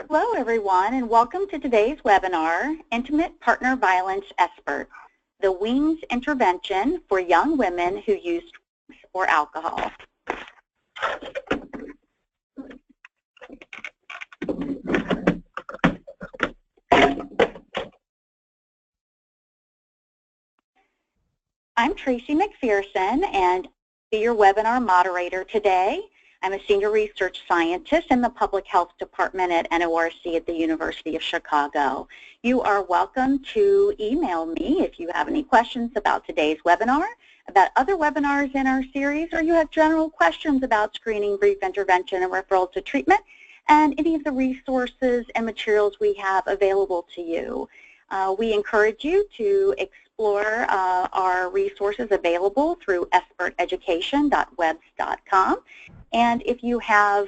Hello, everyone, and welcome to today's webinar, Intimate Partner Violence SBIRT, the WINGS intervention for young women who use drugs or alcohol. I'm Tracy McPherson, and I'll be your webinar moderator today. I'm a senior research scientist in the public health department at NORC at the University of Chicago. You are welcome to email me if you have any questions about today's webinar, about other webinars in our series, or you have general questions about screening, brief intervention, and referral to treatment, and any of the resources and materials we have available to you. We encourage you to explore our resources available through sbirteducation.webs.com. And if you have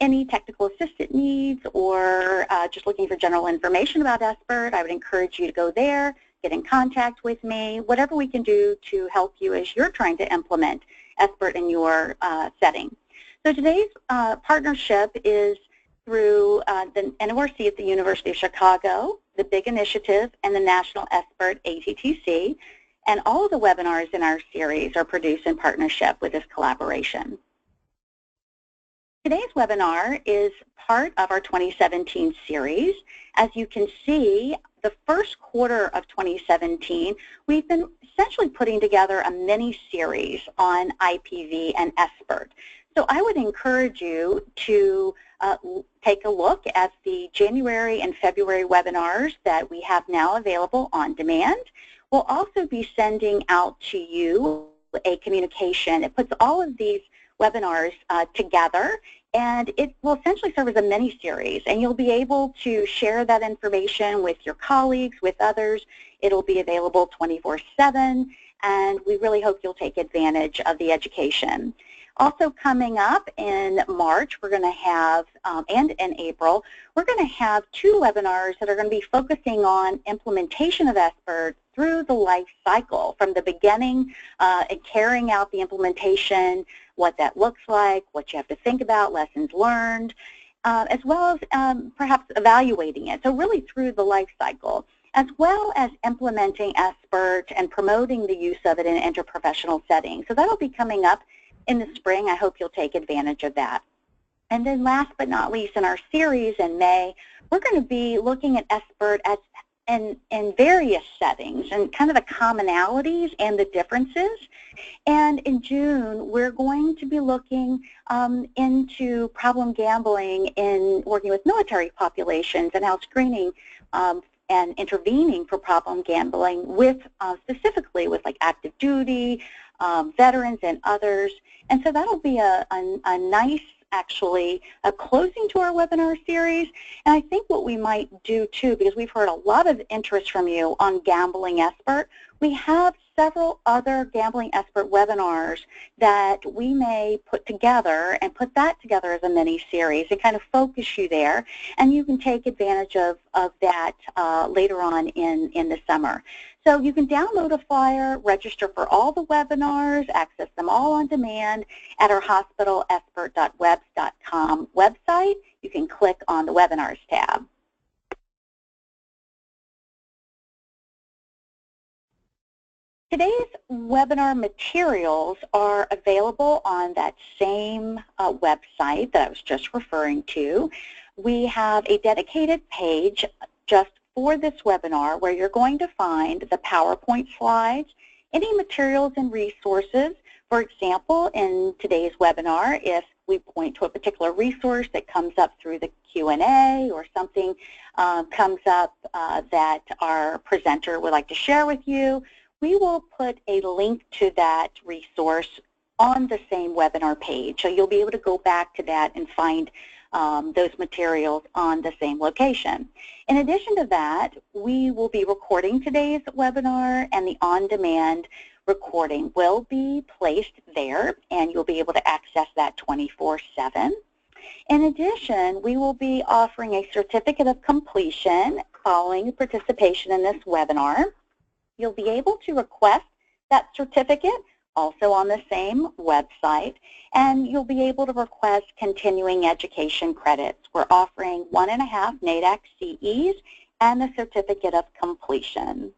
any technical assistance needs or just looking for general information about SBIRT, I would encourage you to go there, get in contact with me, whatever we can do to help you as you're trying to implement SBIRT in your setting. So today's partnership is through the NORC at the University of Chicago, the BIG Initiative, and the National SBIRT ATTC, and all of the webinars in our series are produced in partnership with this collaboration. Today's webinar is part of our 2017 series. As you can see, the first quarter of 2017, we've been essentially putting together a mini-series on IPV and SBIRT. So I would encourage you to take a look at the January and February webinars that we have now available on demand. We'll also be sending out to you a communication. It puts all of these webinars together, and it will essentially serve as a mini-series, and you'll be able to share that information with your colleagues, with others. It'll be available 24/7, and we really hope you'll take advantage of the education. Also coming up in March, we're going to have, and in April, we're going to have two webinars that are going to be focusing on implementation of SBIRT through the life cycle, from the beginning and carrying out the implementation, what that looks like, what you have to think about, lessons learned, as well as perhaps evaluating it. So really through the life cycle, as well as implementing SBIRT and promoting the use of it in an interprofessional setting. So that'll be coming up in the spring. I hope you'll take advantage of that. And then last but not least, in our series in May, we're going to be looking at SBIRT in various settings and kind of the commonalities and the differences. And in June, we're going to be looking into problem gambling in working with military populations and how screening and intervening for problem gambling with specifically with like active duty, veterans and others. And so that'll be a nice, actually, a closing to our webinar series. And I think what we might do too, because we've heard a lot of interest from you on gambling SBIRT, we have several other gambling SBIRT webinars that we may put together and put that together as a mini-series and kind of focus you there. And you can take advantage of that later on in the summer. So you can download a flyer, register for all the webinars, access them all on demand at our hospital sbirt.webs.com website. You can click on the webinars tab. Today's webinar materials are available on that same website that I was just referring to. We have a dedicated page just for this webinar where you're going to find the PowerPoint slides, any materials and resources. For example, in today's webinar, if we point to a particular resource that comes up through the Q&A or something comes up that our presenter would like to share with you, we will put a link to that resource on the same webinar page. So you'll be able to go back to that and find those materials on the same location. In addition to that, we will be recording today's webinar, and the on-demand recording will be placed there, and you'll be able to access that 24/7. In addition, we will be offering a certificate of completion following participation in this webinar. You'll be able to request that certificate also on the same website, and you'll be able to request continuing education credits. We're offering 1.5 NADAC CEs and the Certificate of Completion.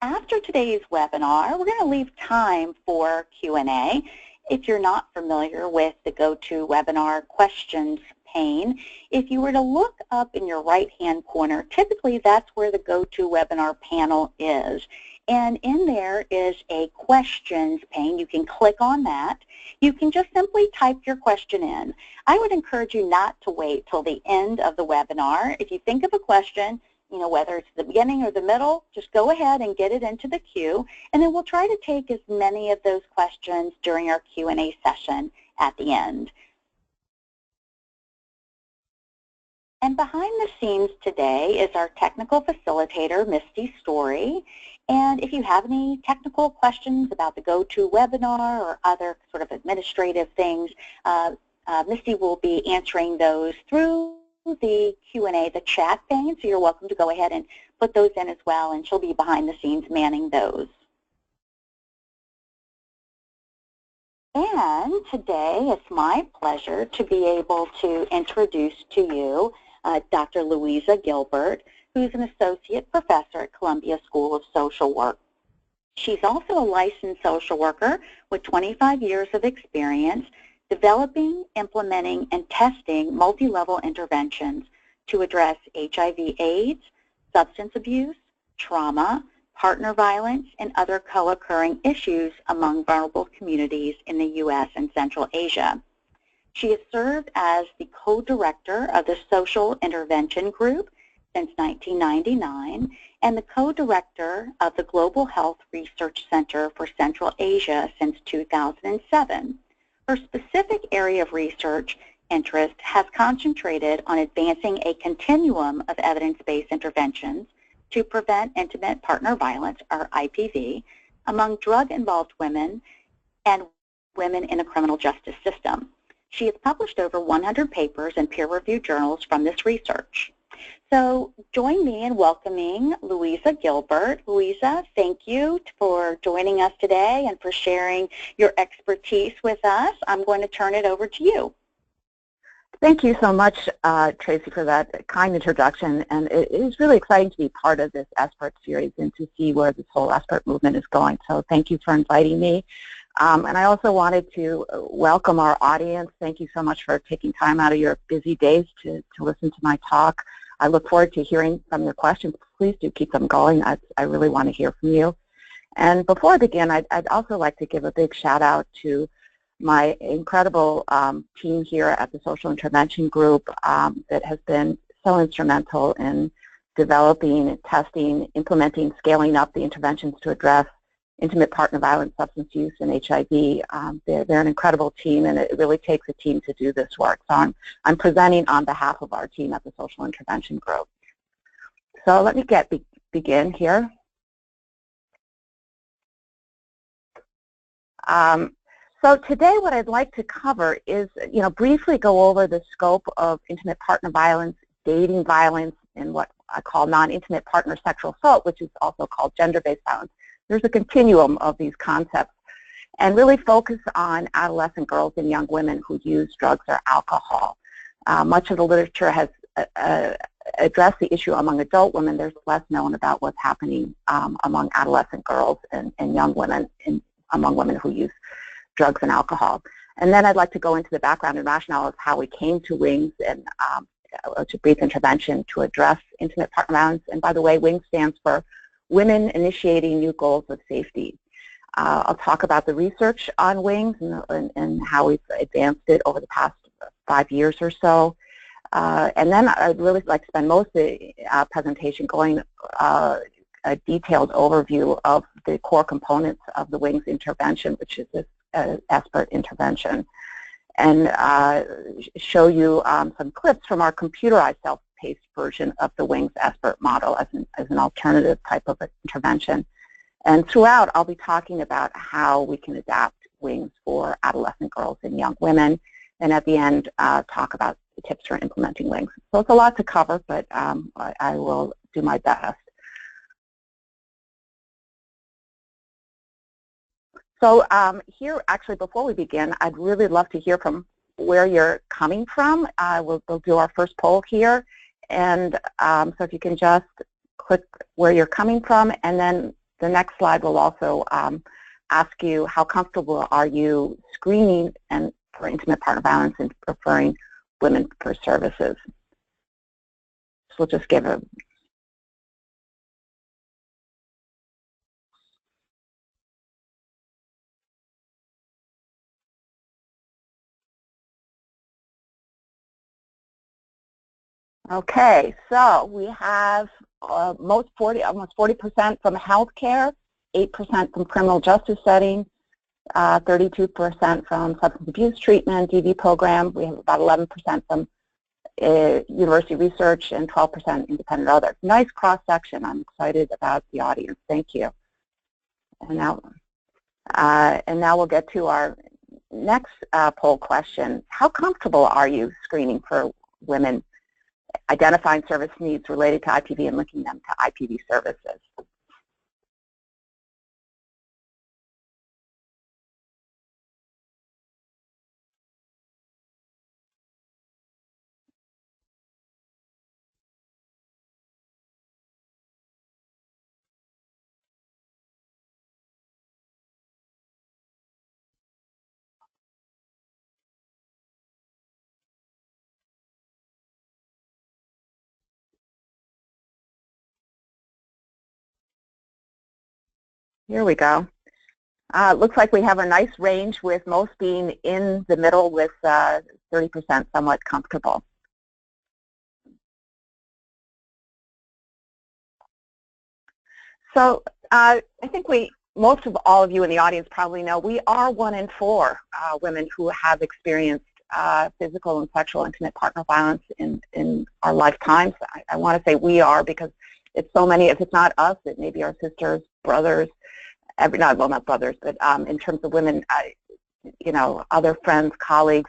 After today's webinar, we're going to leave time for Q&A. If you're not familiar with the GoToWebinar questions pane, if you were to look up in your right-hand corner, typically that's where the GoToWebinar panel is. And in there is a questions pane. You can click on that. You can just simply type your question in. I would encourage you not to wait till the end of the webinar. If you think of a question, whether it's the beginning or the middle, just go ahead and get it into the queue, and then we'll try to take as many of those questions during our Q&A session at the end. And behind the scenes today is our technical facilitator, Misty Story. And if you have any technical questions about the GoToWebinar or other sort of administrative things, Misty will be answering those through the Q&A, the chat pane, so you're welcome to go ahead and put those in as well, and she'll be behind the scenes manning those. And today it's my pleasure to be able to introduce to you Dr. Louisa Gilbert, who's an associate professor at Columbia School of Social Work. She's also a licensed social worker with 25 years of experience developing, implementing, and testing multi-level interventions to address HIV/AIDS, substance abuse, trauma, partner violence, and other co-occurring issues among vulnerable communities in the U.S. and Central Asia. She has served as the co-director of the Social Intervention Group since 1999 and the co-director of the Global Health Research Center for Central Asia since 2007. Her specific area of research interest has concentrated on advancing a continuum of evidence-based interventions to prevent intimate partner violence, or IPV, among drug-involved women and women in the criminal justice system. She has published over 100 papers in peer-reviewed journals from this research. So join me in welcoming Louisa Gilbert. Louisa, thank you for joining us today and for sharing your expertise with us. I'm going to turn it over to you. Thank you so much, Tracy, for that kind introduction. And it is really exciting to be part of this SBIRT series and to see where this whole SBIRT movement is going. So thank you for inviting me. And I also wanted to welcome our audience. Thank you so much for taking time out of your busy days to listen to my talk. I look forward to hearing from your questions. Please do keep them going. I really want to hear from you. And before I begin, I'd also like to give a big shout out to my incredible team here at the Social Intervention Group that has been so instrumental in developing, testing, implementing, scaling up the interventions to address intimate partner violence, substance use, and HIV. They're an incredible team, and it really takes a team to do this work. So I'm presenting on behalf of our team at the Social Intervention Group. So let me begin here. So today what I'd like to cover is, briefly go over the scope of intimate partner violence, dating violence, and what I call non-intimate partner sexual assault, which is also called gender-based violence. There's a continuum of these concepts, and really focus on adolescent girls and young women who use drugs or alcohol. Much of the literature has addressed the issue among adult women. There's less known about what's happening among adolescent girls and young women, among women who use drugs and alcohol. And then I'd like to go into the background and rationale of how we came to WINGS and to brief intervention to address intimate partner violence. And by the way, WINGS stands for Women Initiating New Goals of Safety. I'll talk about the research on WINGS and how we've advanced it over the past 5 years or so. And then I'd really like to spend most of the presentation going a detailed overview of the core components of the WINGS intervention, which is this SBIRT intervention, and show you some clips from our computerized self-paced version of the WINGS SBIRT model as an alternative type of intervention. And throughout, I'll be talking about how we can adapt WINGS for adolescent girls and young women, and at the end, talk about the tips for implementing WINGS. So it's a lot to cover, but I will do my best. So here, actually, before we begin, I'd really love to hear from where you're coming from. We'll do our first poll here. And so if you can just click where you're coming from, and then the next slide will also ask you how comfortable are you screening and for intimate partner violence and referring women for services. So we'll just give a Okay, so we have almost 40% from healthcare, 8% from criminal justice setting, 32% from substance abuse treatment, DV program. We have about 11% from university research and 12% independent other. Nice cross section. I'm excited about the audience. Thank you. And now we'll get to our next poll question. How comfortable are you screening for women, identifying service needs related to IPV and linking them to IPV services? Here we go. Looks like we have a nice range with most being in the middle with 30% somewhat comfortable. So I think most of all of you in the audience probably know we are 1 in 4 women who have experienced physical and sexual intimate partner violence in our lifetimes. I want to say we are because it's so many. If it's not us, it may be our sisters, brothers, not brothers, but in terms of women, you know, other friends, colleagues.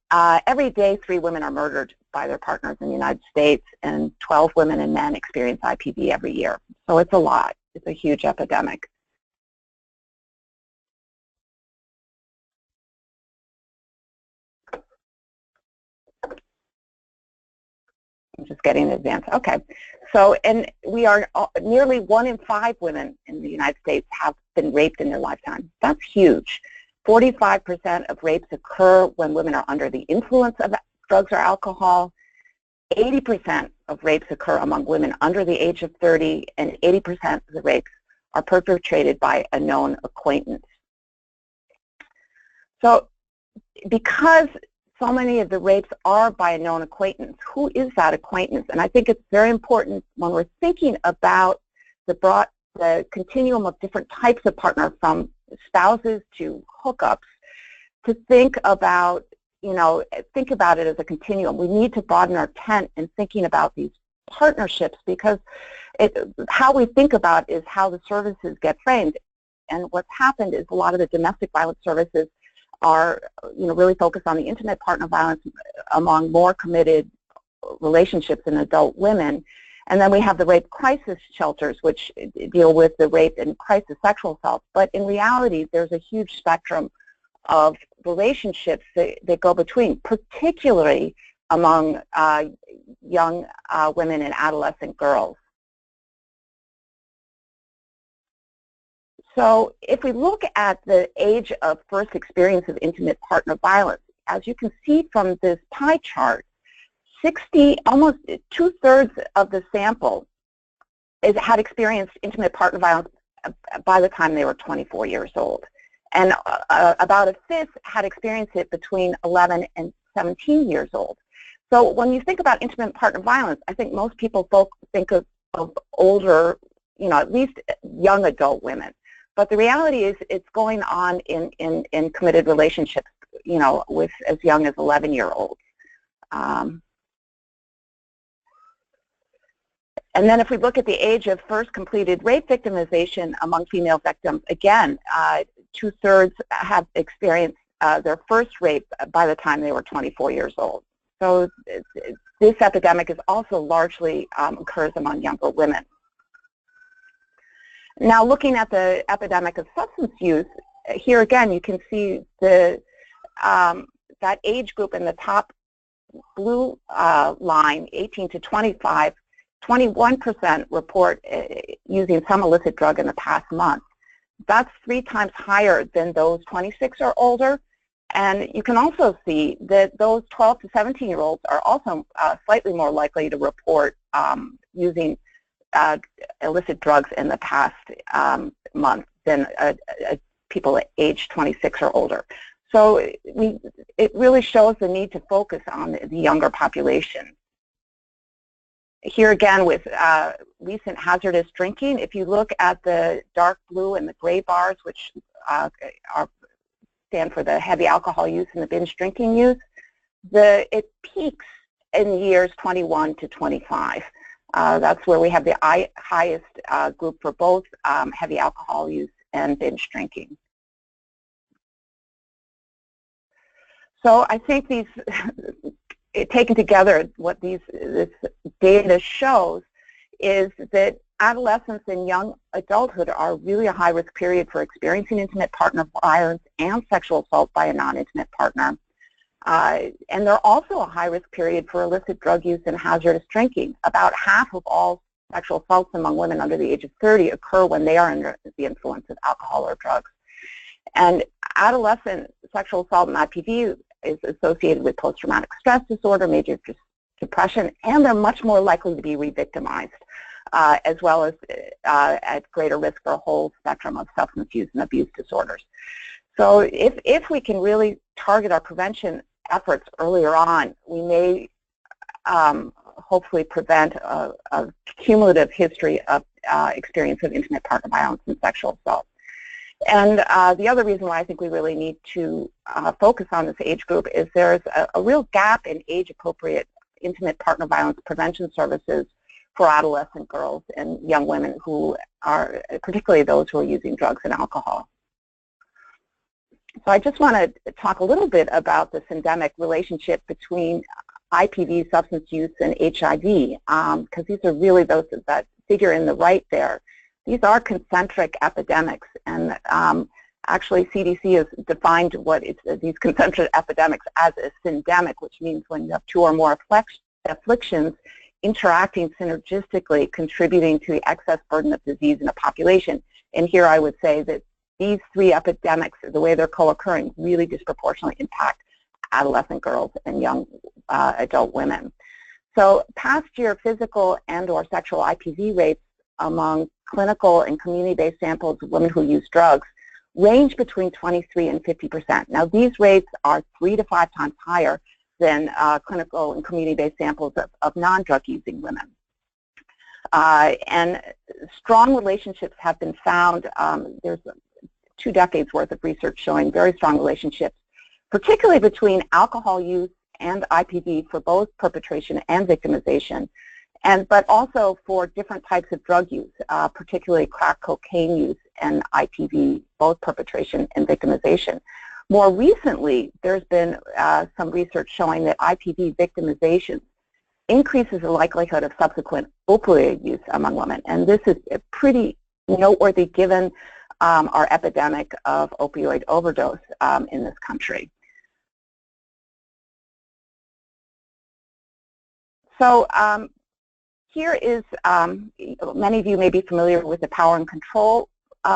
Every day, 3 women are murdered by their partners in the United States, and 12 women and men experience IPV every year. So it's a lot. It's a huge epidemic. I'm just getting advanced. Okay. So, and we are nearly 1 in 5 women in the United States have been raped in their lifetime. That's huge. 45% of rapes occur when women are under the influence of drugs or alcohol. 80% of rapes occur among women under the age of 30, and 80% of the rapes are perpetrated by a known acquaintance. So, because so many of the rapes are by a known acquaintance, who is that acquaintance? And I think it's very important when we're thinking about the continuum of different types of partner, from spouses to hookups, to think about, you know, think about it as a continuum. We need to broaden our tent in thinking about these partnerships, because how we think about is how the services get framed. And what's happened is a lot of the domestic violence services are, you know, really focused on the intimate partner violence among more committed relationships in adult women. And then we have the rape crisis shelters, which deal with the rape and crisis sexual assault. But in reality, there's a huge spectrum of relationships that go between, particularly among young women and adolescent girls. So if we look at the age of first experience of intimate partner violence, as you can see from this pie chart, almost 2/3 of the sample had experienced intimate partner violence by the time they were 24 years old. And about 1/5 had experienced it between 11 and 17 years old. So when you think about intimate partner violence, I think most people think of older, you know, at least young adult women. But the reality is it's going on in committed relationships, you know, with as young as 11-year-olds. And then if we look at the age of first completed rape victimization among female victims, again, 2/3 have experienced their first rape by the time they were 24 years old. So this epidemic is also largely occurs among younger women. Now, looking at the epidemic of substance use, here again, you can see the that age group in the top blue line, 18 to 25, 21% report using some illicit drug in the past month. That's 3 times higher than those 26 or older. And you can also see that those 12 to 17-year-olds are also slightly more likely to report using illicit drugs in the past month than people age 26 or older. So it really shows the need to focus on the younger population. Here again with recent hazardous drinking, if you look at the dark blue and the gray bars, which stand for the heavy alcohol use and the binge drinking use, it peaks in the years 21 to 25. That's where we have the highest group for both heavy alcohol use and binge drinking. So I think these, taken together, what this data shows is that adolescence and young adulthood are really a high-risk period for experiencing intimate partner violence and sexual assault by a non-intimate partner. And they're also a high-risk period for illicit drug use and hazardous drinking. About half of all sexual assaults among women under the age of 30 occur when they are under the influence of alcohol or drugs. And adolescent sexual assault and IPV is associated with post-traumatic stress disorder, major depression, and they're much more likely to be re-victimized, as well as at greater risk for a whole spectrum of substance use and abuse disorders. So if we can really target our prevention efforts earlier on, we may hopefully prevent a cumulative history of experience of intimate partner violence and sexual assault. And the other reason why I think we really need to focus on this age group is there's a real gap in age-appropriate intimate partner violence prevention services for adolescent girls and young women who are, particularly those who are using drugs and alcohol. So I just want to talk a little bit about this endemic relationship between IPV, substance use, and HIV, because these are really those that figure in the right there. These are concentric epidemics, and actually CDC has defined these concentric epidemics as a syndemic, which means when you have 2 or more afflictions interacting synergistically, contributing to the excess burden of disease in a population. And here I would say that these 3 epidemics, the way they're co-occurring, really disproportionately impact adolescent girls and young adult women. So past year physical and or sexual IPV rates among clinical and community-based samples of women who use drugs range between 23 and 50%. Now these rates are 3 to 5 times higher than clinical and community-based samples of non-drug using women. And strong relationships have been found. There's 2 decades worth of research showing very strong relationships, particularly between alcohol use and IPV for both perpetration and victimization, but also for different types of drug use, particularly crack cocaine use and IPV, both perpetration and victimization. More recently, there's been some research showing that IPV victimization increases the likelihood of subsequent opioid use among women, and this is pretty noteworthy given our epidemic of opioid overdose in this country. So here is, many of you may be familiar with the power and control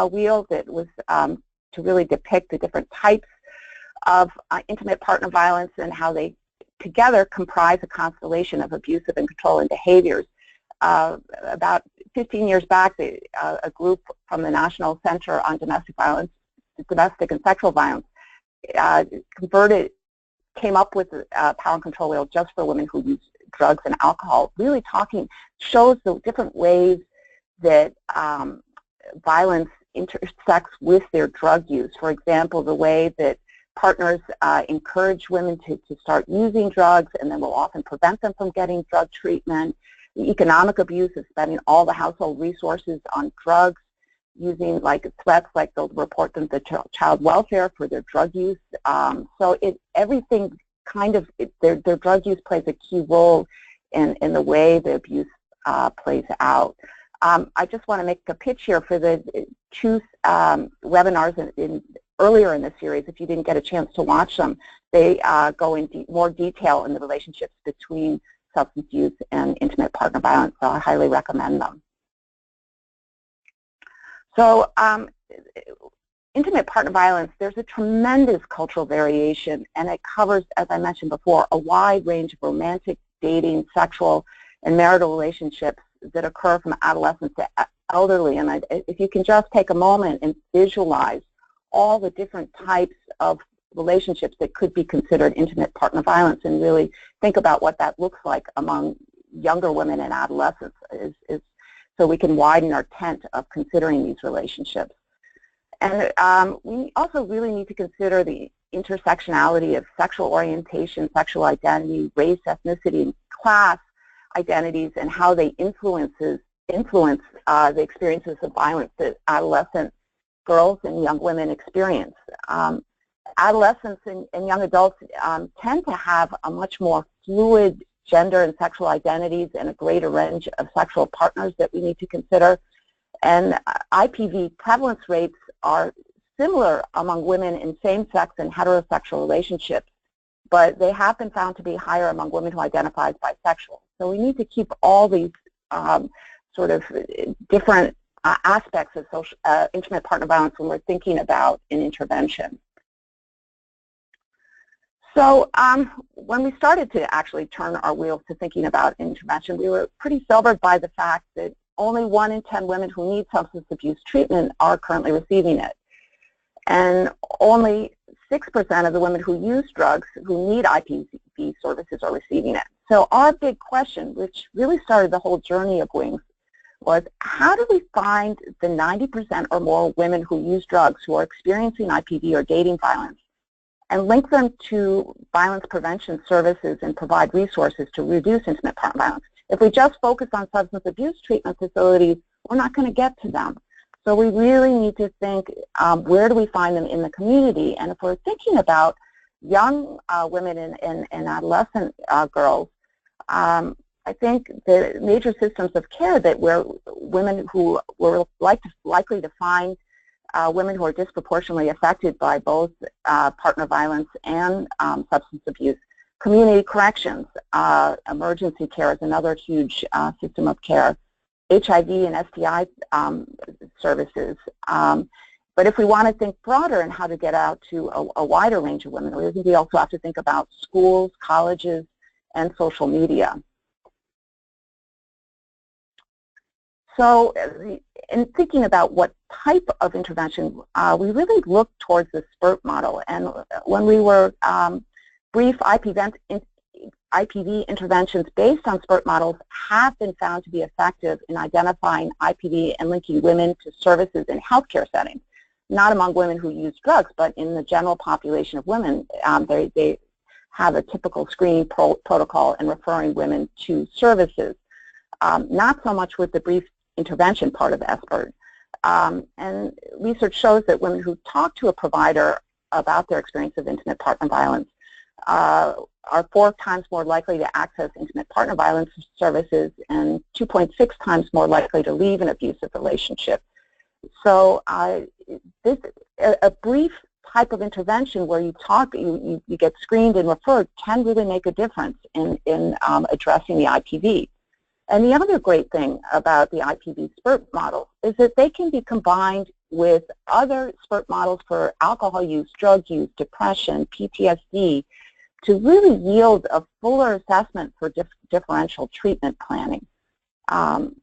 wheel that was to really depict the different types of intimate partner violence and how they together comprise a constellation of abusive and controlling behaviors. About 15 years back, a group from the National Center on Domestic Violence, Domestic and Sexual Violence, came up with a power and control wheel just for women who use drugs and alcohol, really shows the different ways that violence intersects with their drug use. For example, the way that partners encourage women to start using drugs and then will often prevent them from getting drug treatment. The economic abuse of spending all the household resources on drugs, using threats like they'll report them to child welfare for their drug use. So everything their drug use plays a key role in the way the abuse plays out. I just want to make a pitch here for the 2 webinars in earlier in the series, if you didn't get a chance to watch them, they go into more detail in the relationships between substance use and intimate partner violence, so I highly recommend them. So intimate partner violence, there's a tremendous cultural variation, and it covers, as I mentioned before, a wide range of romantic, dating, sexual, and marital relationships that occur from adolescence to elderly. And if you can just take a moment and visualize all the different types of relationships that could be considered intimate partner violence and really think about what that looks like among younger women and adolescents, so we can widen our tent of considering these relationships. And we also really need to consider the intersectionality of sexual orientation, sexual identity, race, ethnicity, and class identities, and how they influence the experiences of violence that adolescent girls and young women experience. Adolescents and young adults tend to have a much more fluid gender and sexual identities and a greater range of sexual partners that we need to consider. And IPV prevalence rates are similar among women in same-sex and heterosexual relationships, but they have been found to be higher among women who identify as bisexual. So we need to keep all these sort of different aspects of social, intimate partner violence when we're thinking about an intervention. So when we started to actually turn our wheels to thinking about intervention, we were pretty sobered by the fact that only 1 in 10 women who need substance abuse treatment are currently receiving it. And only 6% of the women who use drugs who need IPV services are receiving it. So our big question, which really started the whole journey of WINGS, was how do we find the 90% or more women who use drugs who are experiencing IPV or dating violence and link them to violence prevention services and provide resources to reduce intimate partner violence? If we just focus on substance abuse treatment facilities, we're not going to get to them. So we really need to think, where do we find them in the community? And if we're thinking about young women and adolescent girls, I think the major systems of care that where women who were likely to find women who are disproportionately affected by both partner violence and substance abuse. Community corrections, emergency care is another huge system of care. HIV and STI services. But if we want to think broader and how to get out to a wider range of women, we also have to think about schools, colleges, and social media. So in thinking about what type of intervention, we really looked towards the SBIRT model. And when we were brief IPV interventions based on SBIRT models have been found to be effective in identifying IPV and linking women to services in healthcare settings, not among women who use drugs, but in the general population of women. They have a typical screening protocol and referring women to services, not so much with the brief intervention part of SBIRT. And research shows that women who talk to a provider about their experience of intimate partner violence are 4 times more likely to access intimate partner violence services and 2.6 times more likely to leave an abusive relationship. So a brief type of intervention where you talk, you get screened and referred can really make a difference in addressing the IPV. And the other great thing about the IPV SBIRT model is that they can be combined with other SBIRT models for alcohol use, drug use, depression, PTSD, to really yield a fuller assessment for differential treatment planning. And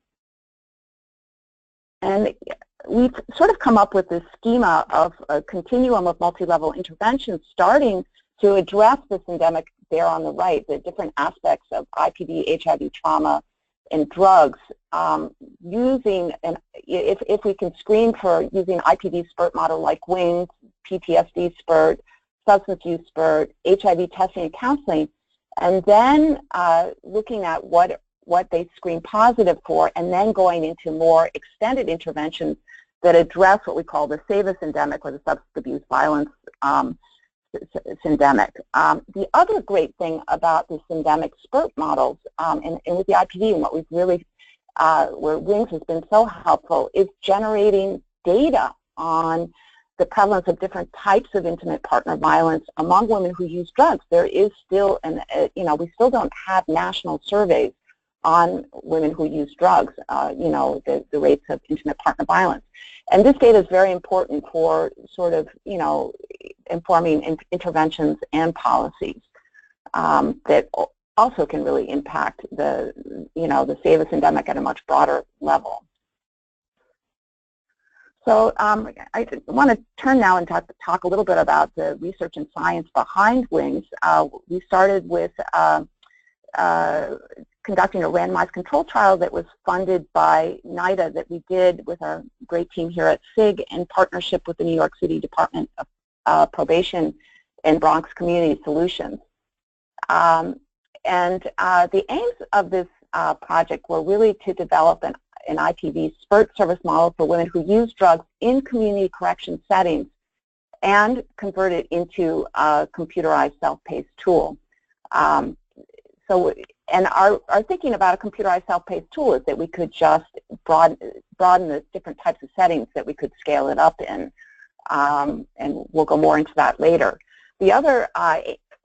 we've sort of come up with this schema of a continuum of multi-level interventions starting to address this endemic there on the right, the different aspects of IPV, HIV trauma, and drugs, using, and if we can screen for using IPV SBIRT model like WINGS, PTSD SBIRT, substance use SBIRT, HIV testing and counseling, and then looking at what they screen positive for, and then going into more extended interventions that address what we call the SAVIS endemic or the substance abuse violence syndemic. The other great thing about the syndemic SBIRT models and with the IPV, and what we've really, where WINGS has been so helpful, is generating data on the prevalence of different types of intimate partner violence among women who use drugs. There is still, we still don't have national surveys on women who use drugs, the rates of intimate partner violence. And this data is very important for sort of, informing interventions and policies that also can really impact the SAVIS endemic at a much broader level. So I want to turn now and talk a little bit about the research and science behind WINGS. We started with conducting a randomized control trial that was funded by NIDA that we did with our great team here at SIG in partnership with the New York City Department of Probation and Bronx Community Solutions. The aims of this project were really to develop an IPV SBIRT service model for women who use drugs in community correction settings and convert it into a computerized self-paced tool. Our thinking about a computerized self-paced tool is that we could just broaden the different types of settings that we could scale it up in, and we'll go more into that later. The other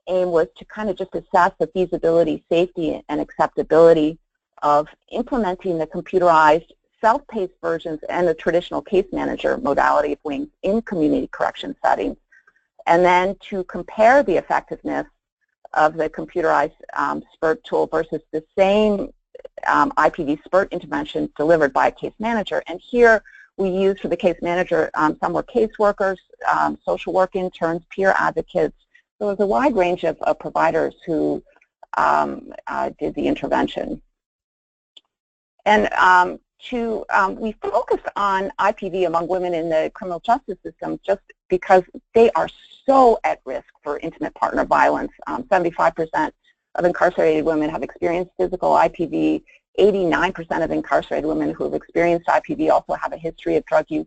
aim was to kind of just assess the feasibility, safety, and acceptability of implementing the computerized self-paced versions and the traditional case manager modality of WINGS in community correction settings, and then to compare the effectiveness of the computerized SBIRT tool versus the same IPV SBIRT intervention delivered by a case manager. And here we used for the case manager, some were caseworkers, social work interns, peer advocates. So it was a wide range of providers who did the intervention. And we focused on IPV among women in the criminal justice system just because they are so at risk for intimate partner violence. 75% of incarcerated women have experienced physical IPV. 89% of incarcerated women who have experienced IPV also have a history of drug use.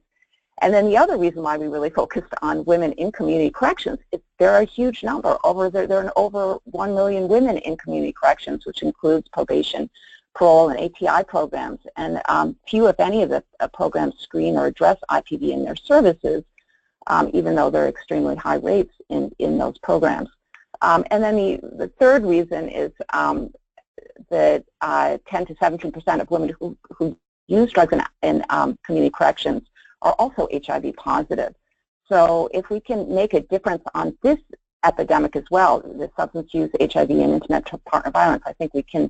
And then the other reason why we really focused on women in community corrections is there are a huge number. There are over 1 million women in community corrections, which includes probation, parole, and ATI programs, and few, if any, of the programs screen or address IPV in their services, even though there are extremely high rates in those programs. And then the third reason is that 10 to 17% of women who use drugs in community corrections are also HIV positive. So if we can make a difference on this epidemic as well, the substance use, HIV, and intimate partner violence, I think we can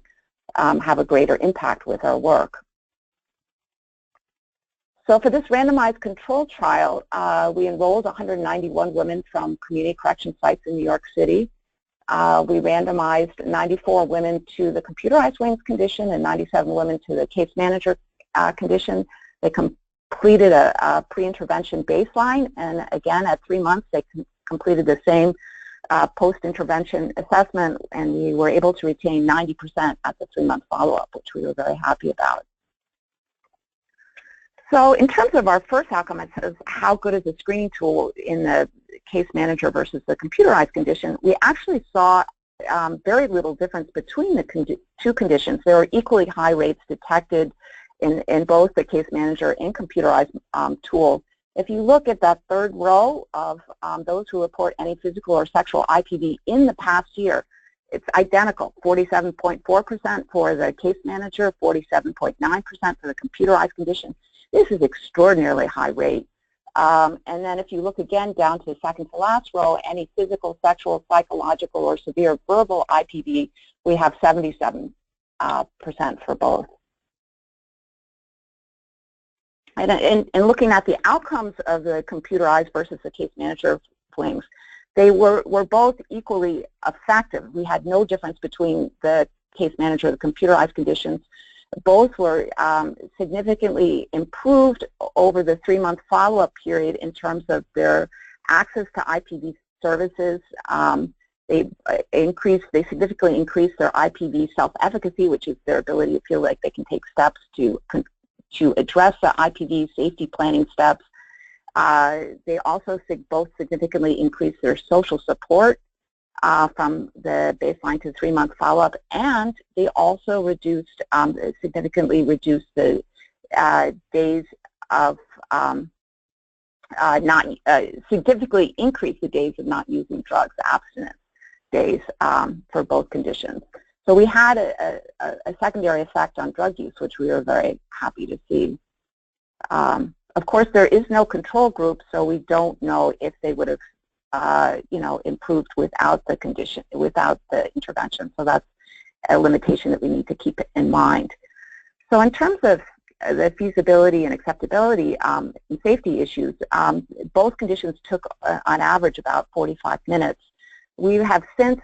have a greater impact with our work. So for this randomized control trial, we enrolled 191 women from community correction sites in New York City. We randomized 94 women to the computerized WINGS condition and 97 women to the case manager condition. They completed a pre-intervention baseline, and again, at 3 months, they completed the same post-intervention assessment, and we were able to retain 90% at the 3-month follow-up, which we were very happy about. So in terms of our first outcome, it says how good is the screening tool in the case manager versus the computerized condition. We actually saw very little difference between the two conditions. There were equally high rates detected in both the case manager and computerized tool. If you look at that third row of those who report any physical or sexual IPV in the past year, it's identical, 47.4% for the case manager, 47.9% for the computerized condition. This is extraordinarily high rate. And then if you look again down to the second to last row, any physical, sexual, psychological, or severe verbal IPV, we have 77% for both. And looking at the outcomes of the computerized versus the case manager WINGS, they were both equally effective. We had no difference between the case manager and the computerized conditions. Both were significantly improved over the 3-month follow-up period in terms of their access to IPV services. They significantly increased their IPV self-efficacy, which is their ability to feel like they can take steps to address the IPV safety planning steps. They also both significantly increased their social support from the baseline to 3-month follow-up, and they also significantly reduced the days of significantly increase the days of not using drugs, abstinence days for both conditions. So we had a secondary effect on drug use, which we were very happy to see. Of course, there is no control group, so we don't know if they would have, improved without the condition, without the intervention. So that's a limitation that we need to keep in mind. So in terms of the feasibility and acceptability and safety issues, both conditions took, on average, about 45 minutes. We have since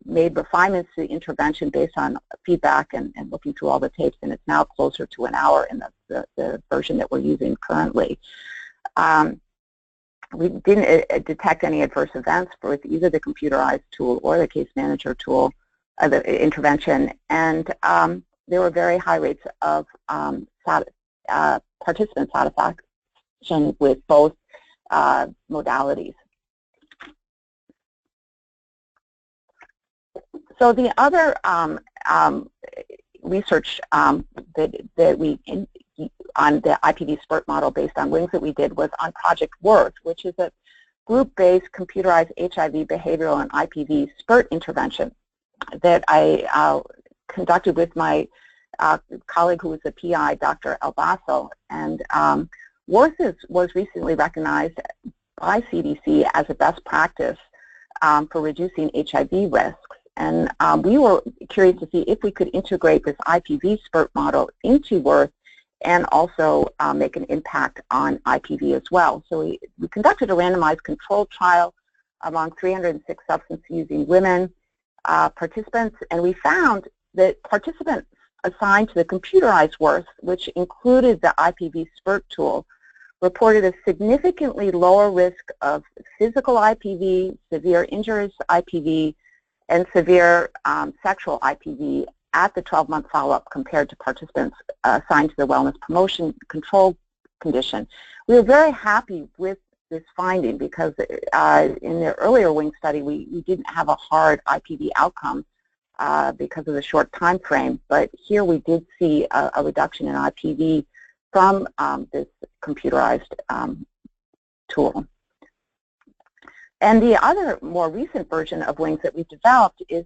made refinements to the intervention based on feedback and looking through all the tapes, and it's now closer to an hour in the version that we're using currently. We didn't detect any adverse events with either the computerized tool or the case manager tool, the intervention, and there were very high rates of participant satisfaction with both modalities. So the other research that we on the IPV SBIRT model based on WINGS that we did was on Project Worth, which is a group-based computerized HIV behavioral and IPV SBIRT intervention that I conducted with my colleague who was a PI, Dr. Albaso. And Worth was recently recognized by CDC as a best practice for reducing HIV risks. And we were curious to see if we could integrate this IPV SBIRT model into Worth and also make an impact on IPV as well. So we conducted a randomized controlled trial among 306 substance-using women participants, and we found that participants assigned to the computerized Worth, which included the IPV SBIRT tool, reported a significantly lower risk of physical IPV, severe injurious IPV, and severe sexual IPV at the 12-month follow-up compared to participants assigned to the wellness promotion control condition. We were very happy with this finding because in the earlier WING study we didn't have a hard IPV outcome because of the short time frame, but here we did see a reduction in IPV from this computerized tool. And the other more recent version of WINGS that we've developed is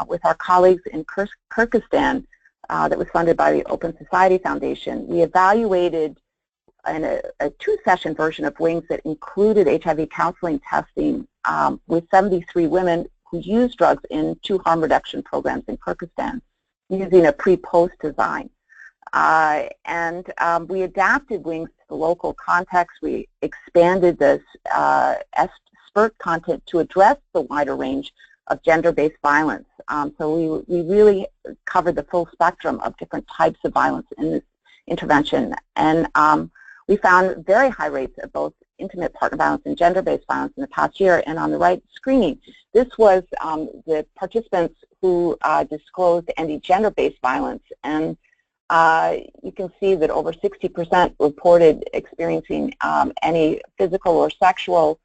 with our colleagues in Kyrgyzstan that was funded by the Open Society Foundation. We evaluated a two-session version of WINGS that included HIV counseling testing with 73 women who used drugs in 2 harm reduction programs in Kyrgyzstan using a pre-post design. And we adapted WINGS to the local context. We expanded this SBIRT content to address the wider range of gender-based violence. So we really covered the full spectrum of different types of violence in this intervention. And we found very high rates of both intimate partner violence and gender-based violence in the past year. And on the right screening, this was the participants who disclosed any gender-based violence. And you can see that over 60% reported experiencing any physical or sexual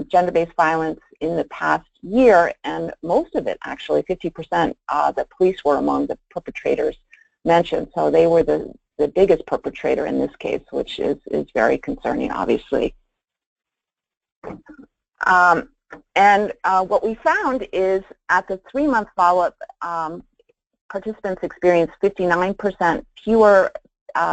gender-based violence in the past year, and most of it, actually, 50%, the police were among the perpetrators mentioned. So they were the biggest perpetrator in this case, which is very concerning, obviously. And what we found is at the 3-month follow-up, participants experienced 59% fewer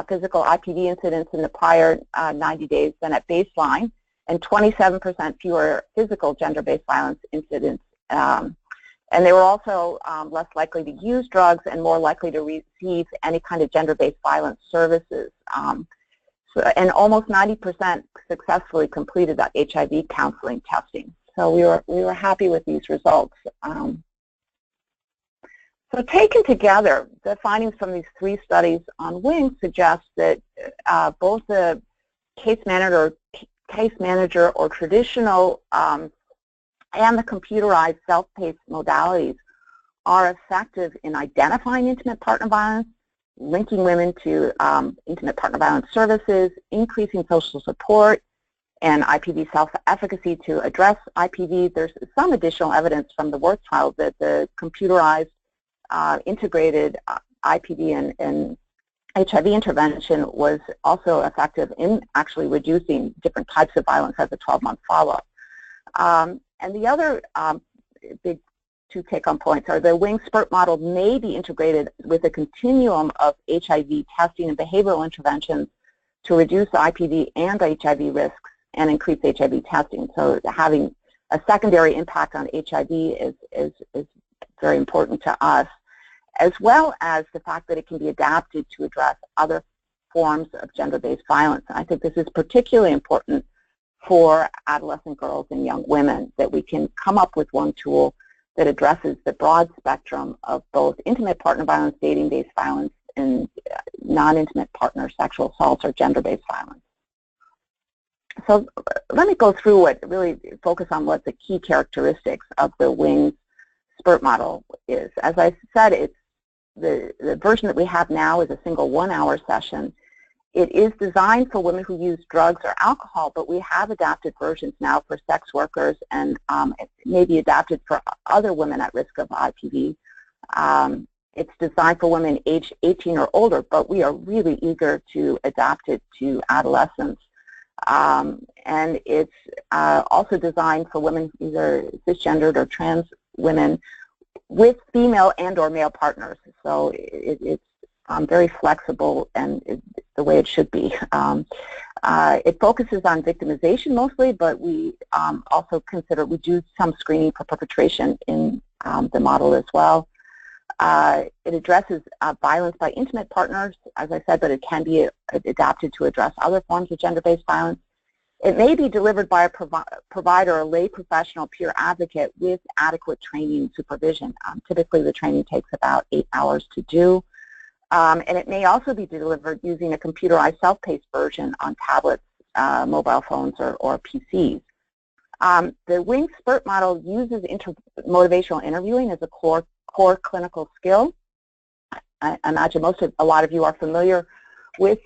physical IPV incidents in the prior 90 days than at baseline, and 27% fewer physical gender-based violence incidents. And they were also less likely to use drugs and more likely to receive any kind of gender-based violence services. And almost 90% successfully completed that HIV counseling testing. So we were happy with these results. So taken together, the findings from these 3 studies on WINGS suggest that both the case manager or traditional and the computerized self-paced modalities are effective in identifying intimate partner violence, linking women to intimate partner violence services, increasing social support, and IPV self-efficacy to address IPV. There's some additional evidence from the Worth trial that the computerized integrated IPV and HIV intervention was also effective in actually reducing different types of violence as a 12-month follow-up. And the other big two take-home points are the Wing SBIRT model may be integrated with a continuum of HIV testing and behavioral interventions to reduce IPV and HIV risks and increase HIV testing. So having a secondary impact on HIV is very important to us, as well as the fact that it can be adapted to address other forms of gender-based violence. And I think this is particularly important for adolescent girls and young women, that we can come up with one tool that addresses the broad spectrum of both intimate partner violence, dating-based violence, and non-intimate partner sexual assaults or gender-based violence. So let me go through really focus on what the key characteristics of the Wing SBIRT model is. As I said, it's the version that we have now is a single 1-hour session. It is designed for women who use drugs or alcohol, but we have adapted versions now for sex workers, and it may be adapted for other women at risk of IPV. It's designed for women aged 18 or older, but we are really eager to adapt it to adolescents. And it's also designed for women, either cisgendered or trans women, with female and or male partners. So it's very flexible, and the way it should be. It focuses on victimization mostly, but we also we do some screening for perpetration in the model as well. It addresses violence by intimate partners, as I said, but it can be adapted to address other forms of gender-based violence. It may be delivered by a provider, a lay professional, peer advocate with adequate training and supervision. Typically, the training takes about 8 hours to do. And it may also be delivered using a computerized self-paced version on tablets, mobile phones, or PCs. The Wing SBIRT model uses motivational interviewing as a core clinical skill. I imagine a lot of you are familiar with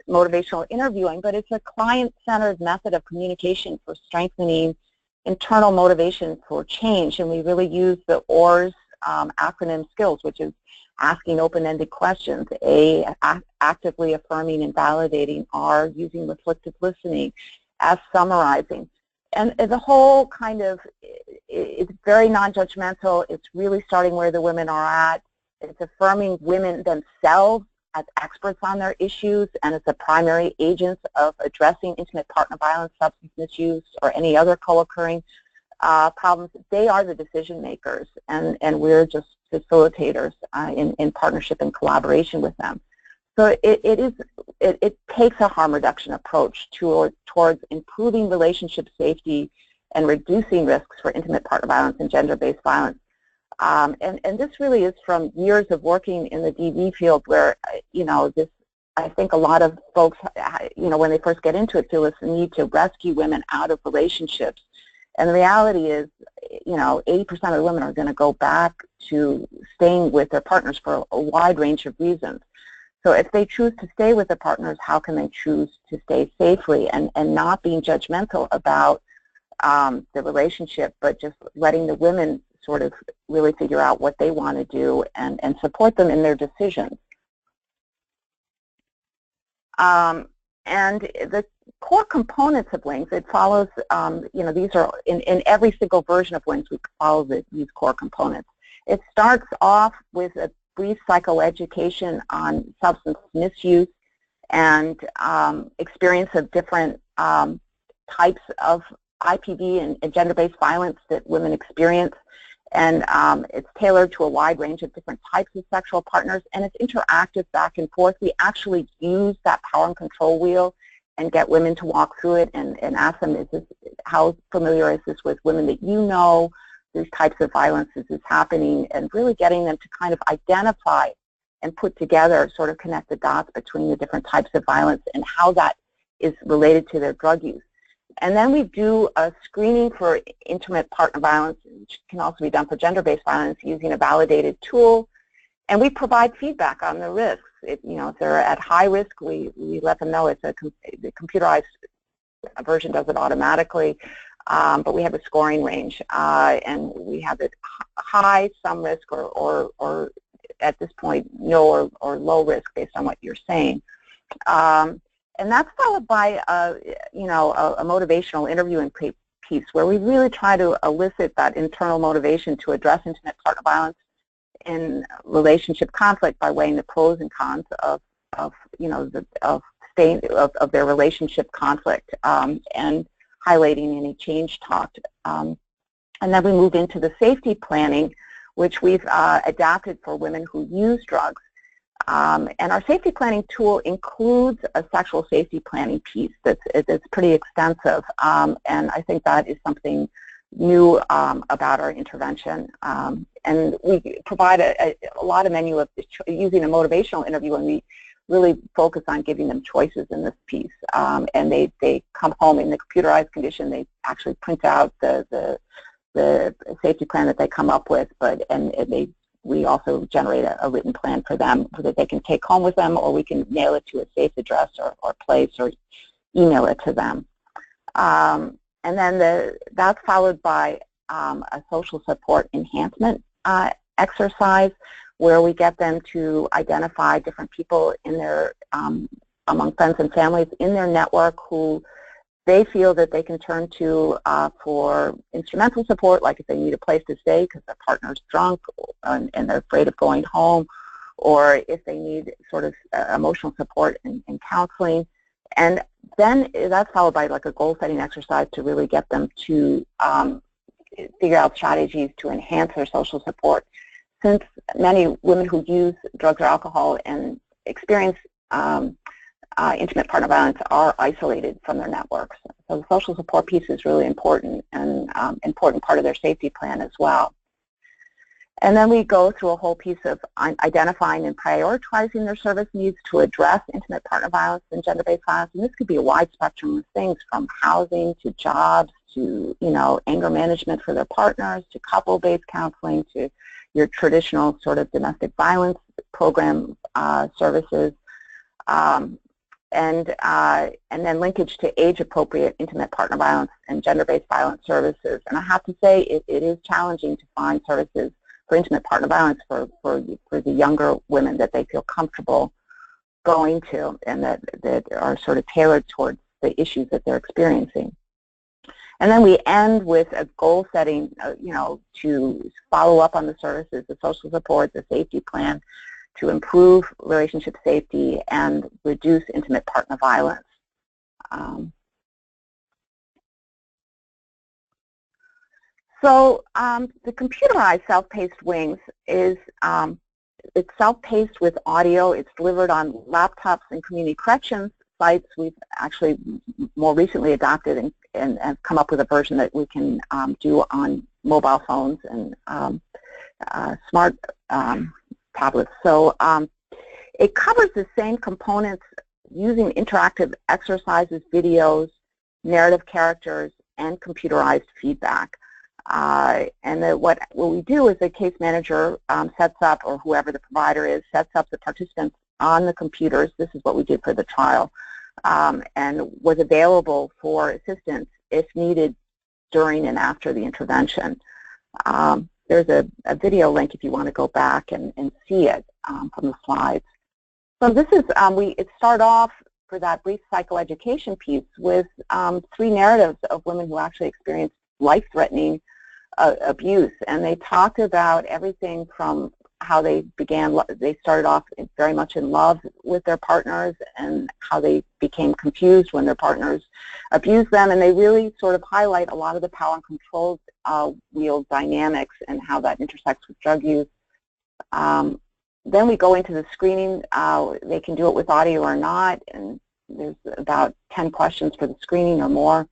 motivational interviewing, but it's a client-centered method of communication for strengthening internal motivation for change, and we really use the OARS acronym skills, which is asking open-ended questions, A, actively affirming and validating, R, using reflective listening, S, summarizing. And the whole kind of, it's very non-judgmental. It's really starting where the women are at. It's affirming women themselves as experts on their issues and as the primary agents of addressing intimate partner violence, substance misuse, or any other co-occurring problems. They are the decision makers, and we're just facilitators in partnership and collaboration with them. So it takes a harm reduction approach towards improving relationship safety and reducing risks for intimate partner violence and gender-based violence. And this really is from years of working in the DV field, where, I think a lot of folks, when they first get into it, feel this need to rescue women out of relationships. And the reality is, 80% of the women are going to go back to staying with their partners for a wide range of reasons. So if they choose to stay with their partners, how can they choose to stay safely and not being judgmental about the relationship, but just letting the women sort of really figure out what they want to do and support them in their decisions. And the core components of Wings, it follows, these are in every single version of Wings, we follow these core components. It starts off with a brief psychoeducation on substance misuse and experience of different types of IPV and gender-based violence that women experience. And it's tailored to a wide range of different types of sexual partners, and it's interactive back and forth. We actually use that power and control wheel and get women to walk through it and ask them, how familiar is this with women that you know, these types of violence is happening, and really getting them to kind of identify and put together, sort of connect the dots between the different types of violence and how that is related to their drug use. And then we do a screening for intimate partner violence, which can also be done for gender-based violence, using a validated tool. And we provide feedback on the risks. If they're at high risk, we let them know. The computerized version does it automatically, but we have a scoring range, and we have it high, some risk, or at this point, no or low risk based on what you're saying. And that's followed by, you know, a motivational interviewing piece where we really try to elicit that internal motivation to address intimate partner violence in relationship conflict by weighing the pros and cons of you know, of their relationship conflict, and highlighting any change talked. And then we move into the safety planning, which we've adapted for women who use drugs. And our safety planning tool includes a sexual safety planning piece that's pretty extensive, and I think that is something new about our intervention. And we provide a lot of menu of using a motivational interview, and we really focus on giving them choices in this piece. And they come home in the computerized condition. They actually print out the safety plan that they come up with, we also generate a written plan for them that they can take home with them, or we can mail it to a safe address or place, or email it to them. And then that's followed by a social support enhancement exercise, where we get them to identify different people in their, among friends and families in their network who they feel that they can turn to for instrumental support, like if they need a place to stay because their partner's drunk and they're afraid of going home, or if they need sort of emotional support and counseling. And then that's followed by like a goal-setting exercise to really get them to figure out strategies to enhance their social support. Since many women who use drugs or alcohol and experience intimate partner violence are isolated from their networks. So the social support piece is really important, and important part of their safety plan as well. And then we go through a whole piece of identifying and prioritizing their service needs to address intimate partner violence and gender-based violence. And this could be a wide spectrum of things, from housing to jobs to, you know, anger management for their partners, to couple-based counseling, to your traditional sort of domestic violence program services, and then linkage to age-appropriate intimate partner violence and gender-based violence services. And I have to say, it is challenging to find services for intimate partner violence for the younger women that they feel comfortable going to, and that are sort of tailored towards the issues that they're experiencing. And then we end with a goal setting, you know, to follow up on the services, the social support, the safety plan, to improve relationship safety and reduce intimate partner violence. So the computerized self-paced wings is it's self-paced with audio. It's delivered on laptops and community corrections sites. We've actually more recently adopted and have come up with a version that we can do on mobile phones and smart tablets. So it covers the same components using interactive exercises, videos, narrative characters, and computerized feedback. And what we do is the case manager sets up, or whoever the provider is, sets up the participants on the computers. This is what we did for the trial, and was available for assistance if needed during and after the intervention. There's a video link if you want to go back and see it from the slides. So this is, it started off for that brief psychoeducation piece with 3 narratives of women who actually experienced life-threatening abuse, and they talked about everything from how they started off very much in love with their partners, and how they became confused when their partners abused them, and they really sort of highlight a lot of the power and control wheel dynamics and how that intersects with drug use. Then we go into the screening. They can do it with audio or not, and there's about 10 questions for the screening or more.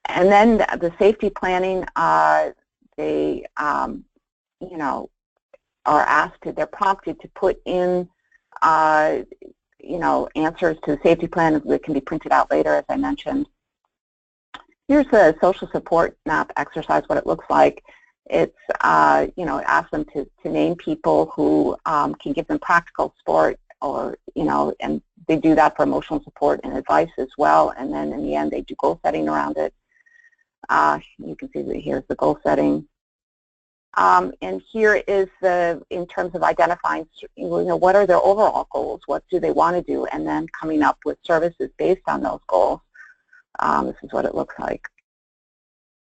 And then the safety planning, they, you know, are asked they're prompted to put in, you know, answers to the safety plan that can be printed out later, as I mentioned. Here's the social support map exercise, what it looks like. It's, you know, ask them to name people who can give them practical support, or, you know, and they do that for emotional support and advice as well. And then in the end, they do goal setting around it. You can see that here's the goal setting. And here is in terms of identifying, what are their overall goals, what do they want to do, and then coming up with services based on those goals. This is what it looks like.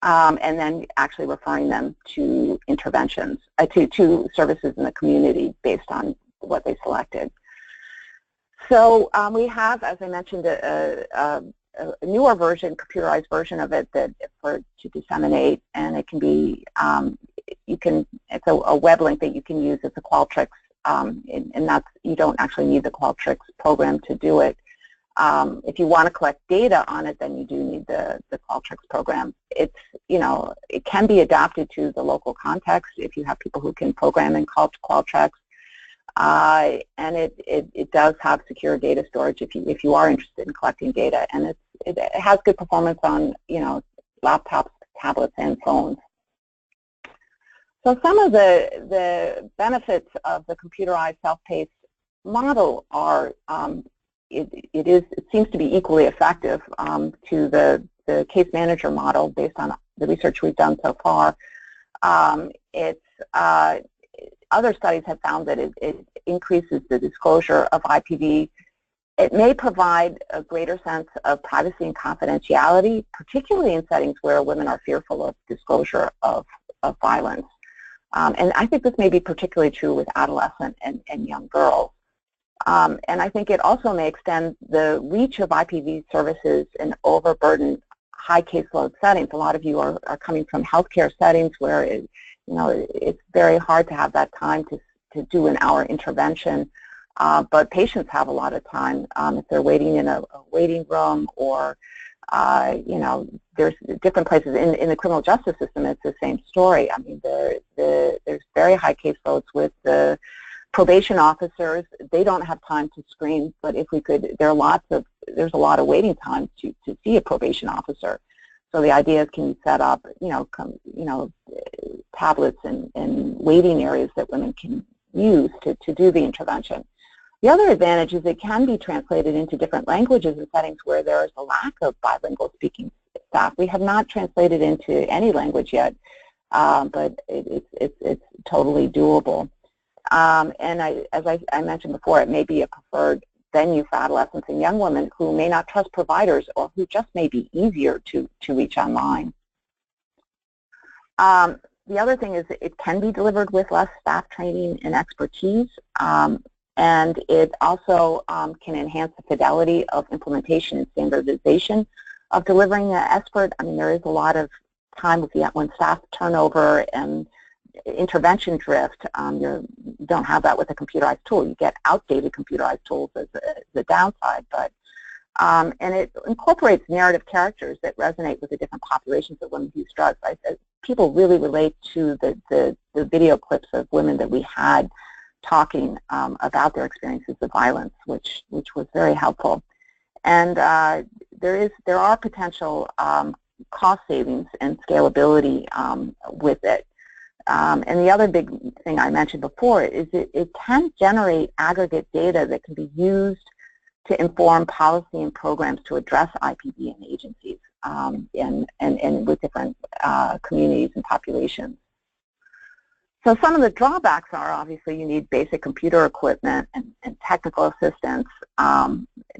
And then actually referring them to interventions, to services in the community based on what they selected. So we have, as I mentioned, a newer version, computerized version of it to disseminate, and it can be, it's a web link that you can use. It's a Qualtrics, and that's, you don't actually need the Qualtrics program to do it. If you want to collect data on it, then you do need the Qualtrics program. It's, it can be adapted to the local context if you have people who can program in Qualtrics. And it does have secure data storage if you are interested in collecting data, and it has good performance on laptops, tablets, and phones. So some of the benefits of the computerized self-paced model are it seems to be equally effective to the case manager model based on the research we've done so far. Other studies have found that it increases the disclosure of IPV. It may provide a greater sense of privacy and confidentiality, particularly in settings where women are fearful of disclosure of violence. And I think this may be particularly true with adolescent and young girls. And I think it also may extend the reach of IPV services in overburdened high caseload settings. A lot of you are coming from healthcare settings where it's very hard to have that time to do an hour intervention, but patients have a lot of time if they're waiting in a waiting room, or there's different places in the criminal justice system. It's the same story. I mean, there's very high caseloads with the probation officers. They don't have time to screen, but if we could, there's a lot of waiting time to see a probation officer. So the idea is, can you set up, tablets and waiting areas that women can use to do the intervention. The other advantage is it can be translated into different languages in settings where there is a lack of bilingual speaking staff. We have not translated into any language yet, but it's totally doable. And as I mentioned before, it may be a preferred venue for adolescents and young women who may not trust providers, or who just may be easier to reach online. The other thing is that it can be delivered with less staff training and expertise, and it also can enhance the fidelity of implementation and standardization of delivering the SBIRT. I mean, there is a lot of time when staff turnover and intervention drift. You don't have that with a computerized tool. You get outdated computerized tools as the downside, but and it incorporates narrative characters that resonate with the different populations of women who use drugs. People really relate to the video clips of women that we had talking about their experiences of violence, which was very helpful. And there are potential cost savings and scalability with it. And the other big thing I mentioned before is it can generate aggregate data that can be used to inform policy and programs to address IPV in agencies and with different communities and populations. So some of the drawbacks are, obviously, you need basic computer equipment and technical assistance.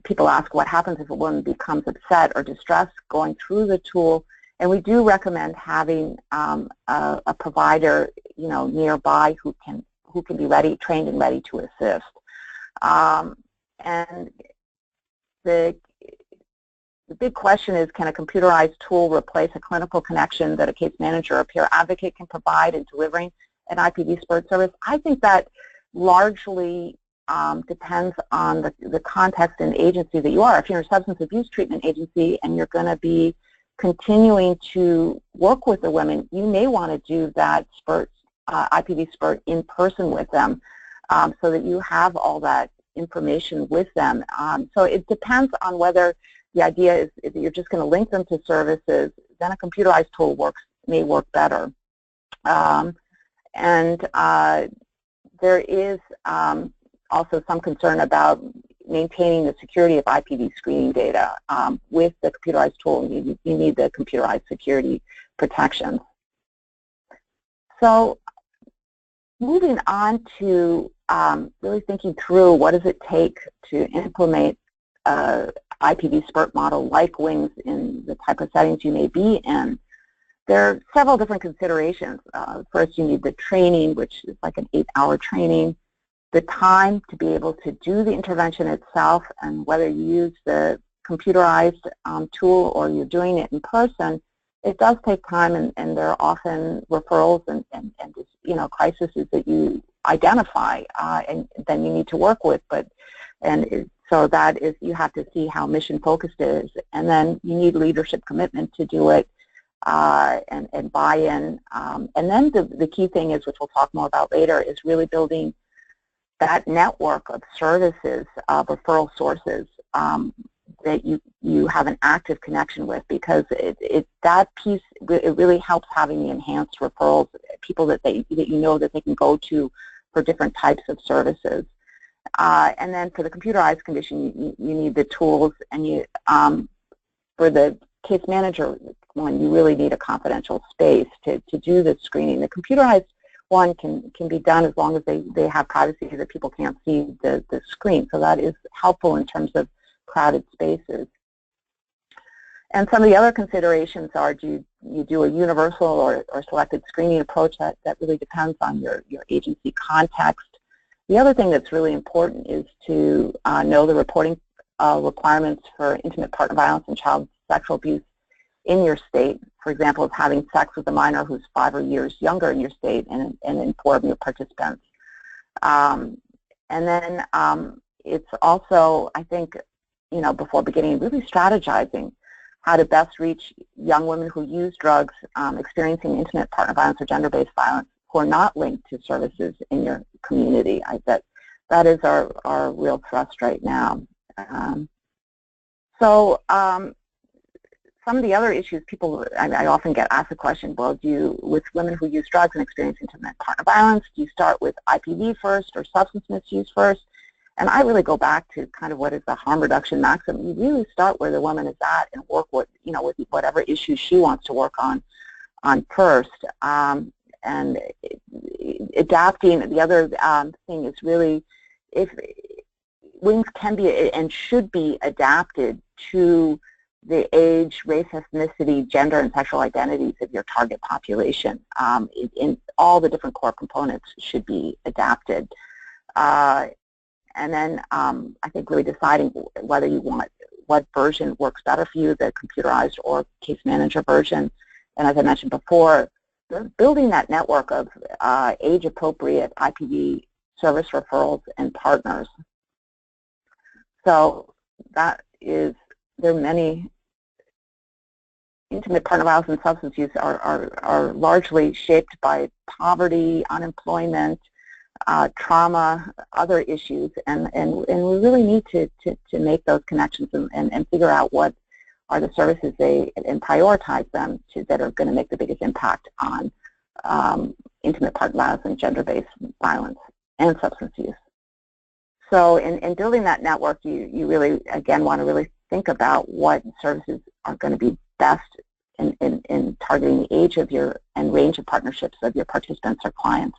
People ask what happens if a woman becomes upset or distressed going through the tool. And we do recommend having a provider, nearby who can be ready, trained and ready to assist. And the big question is, can a computerized tool replace a clinical connection that a case manager or peer advocate can provide in delivering an IPV SBIRT service? I think that largely depends on the context and agency that you are. If you're a substance abuse treatment agency and you're going to be continuing to work with the women, you may want to do that SBIRT, IPV SBIRT in person with them, so that you have all that information with them. So it depends on whether the idea is if you're just going to link them to services, then a computerized tool may work better. There is also some concern about maintaining the security of IPV screening data. With the computerized tool, you need the computerized security protections. So moving on to really thinking through what does it take to implement IPV SBIRT model like WINGS in the type of settings you may be in. There are several different considerations. First, you need the training, which is like an 8-hour training, the time to be able to do the intervention itself, and whether you use the computerized tool or you're doing it in person, it does take time, and there are often referrals and crises that you identify and then you need to work with. So that is, you have to see how mission focused it is, and then you need leadership commitment to do it and buy-in. And then the key thing is, which we'll talk more about later, is really building that network of services, referral sources that you have an active connection with, because that piece, it really helps having the enhanced referrals, people that you know that they can go to for different types of services. And then for the computerized condition, you need the tools, and for the case manager one, you really need a confidential space to do the screening. The computerized one can be done as long as they have privacy, that people can't see the screen. So that is helpful in terms of crowded spaces. And some of the other considerations are, do you do a universal or selected screening approach? That really depends on your agency context. The other thing that's really important is to know the reporting requirements for intimate partner violence and child sexual abuse in your state. For example, of having sex with a minor who's 5 years younger in your state and inform your participants. And then it's also, I think, before beginning, really strategizing how to best reach young women who use drugs, experiencing intimate partner violence or gender-based violence, who are not linked to services in your community. That is our real thrust right now. Some of the other issues, I often get asked the question, well, with women who use drugs and experience intimate partner violence, do you start with IPV first or substance misuse first? And I really go back to kind of what is the harm reduction maximum. You really start where the woman is at and work with whatever issues she wants to work on first. And adapting, the other thing is really, if WINGS can be and should be adapted to the age, race, ethnicity, gender, and sexual identities of your target population. In all the different core components should be adapted. And then I think really deciding whether you want, what version works better for you, the computerized or case manager version. And as I mentioned before, building that network of age-appropriate IPV service referrals and partners. So that is, there are many. Intimate partner violence and substance use are largely shaped by poverty, unemployment, trauma, other issues, and we really need to make those connections and figure out what are the services and prioritize them that are going to make the biggest impact on intimate partner violence and gender-based violence and substance use. So in building that network, you really, again, want to really think about what services are going to be best in targeting the age of and range of partnerships of your participants or clients.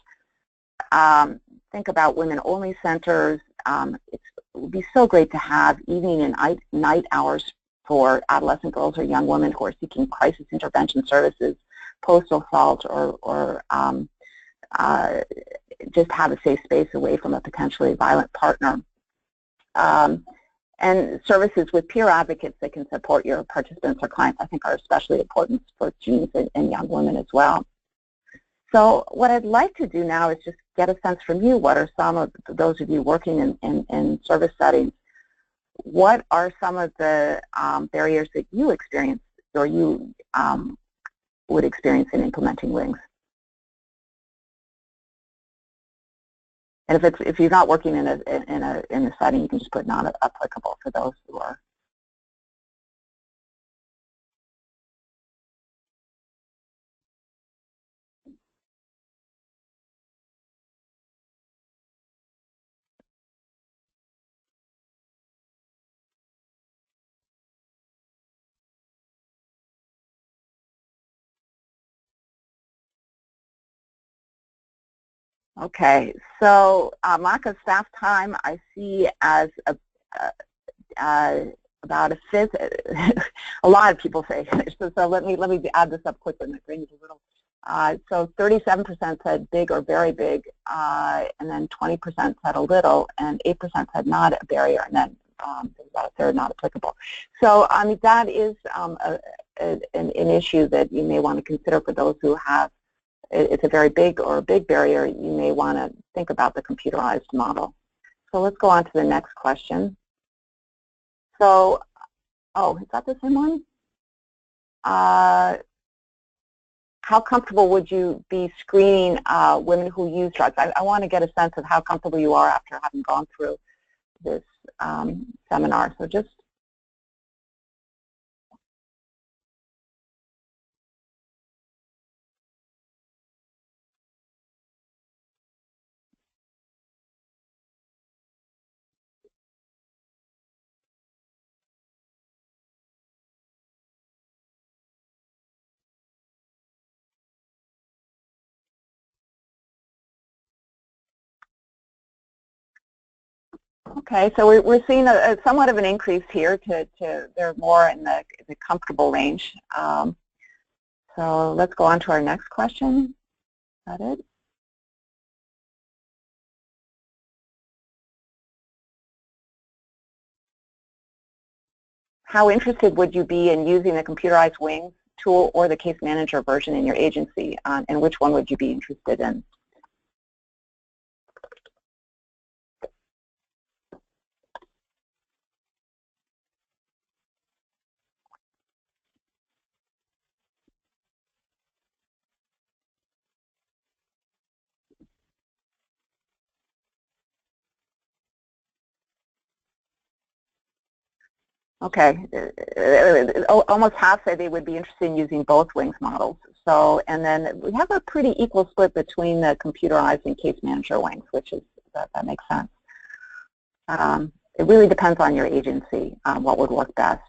Think about women-only centers. It would be so great to have evening and night hours for adolescent girls or young women who are seeking crisis intervention services, post-assault, or just have a safe space away from a potentially violent partner. And services with peer advocates that can support your participants or clients, I think, are especially important for teens and young women as well. So what I'd like to do now is just get a sense from you, what are some of those of you working in service settings, what are some of the barriers that you experience or you would experience in implementing WINGS? And if you're not working in a setting, you can just put not applicable for those who are. Okay, so lack of staff time I see as about a fifth. A lot of people say. So let me add this up quickly. My brain is a little. So 37% said big or very big, and then 20% said a little, and 8% said not a barrier, and then there's about a third not applicable. So I mean that is an issue that you may want to consider for those who have. It's a very big or a big barrier. You may want to think about the computerized model. So let's go on to the next question. So, oh, is that the same one? How comfortable would you be screening women who use drugs? I want to get a sense of how comfortable you are after having gone through this seminar. So just okay, so we're seeing a somewhat of an increase here they're more in the comfortable range. So let's go on to our next question. Is that it? How interested would you be in using the computerized wings tool or the case manager version in your agency, and which one would you be interested in? Okay, almost half say they would be interested in using both wings models. So, and then we have a pretty equal split between the computerized and case manager wings, which is, that makes sense. It really depends on your agency, what would work best.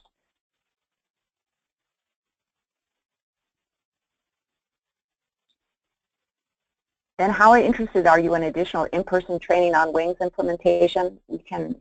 Then how interested are you in additional in-person training on wings implementation? We can.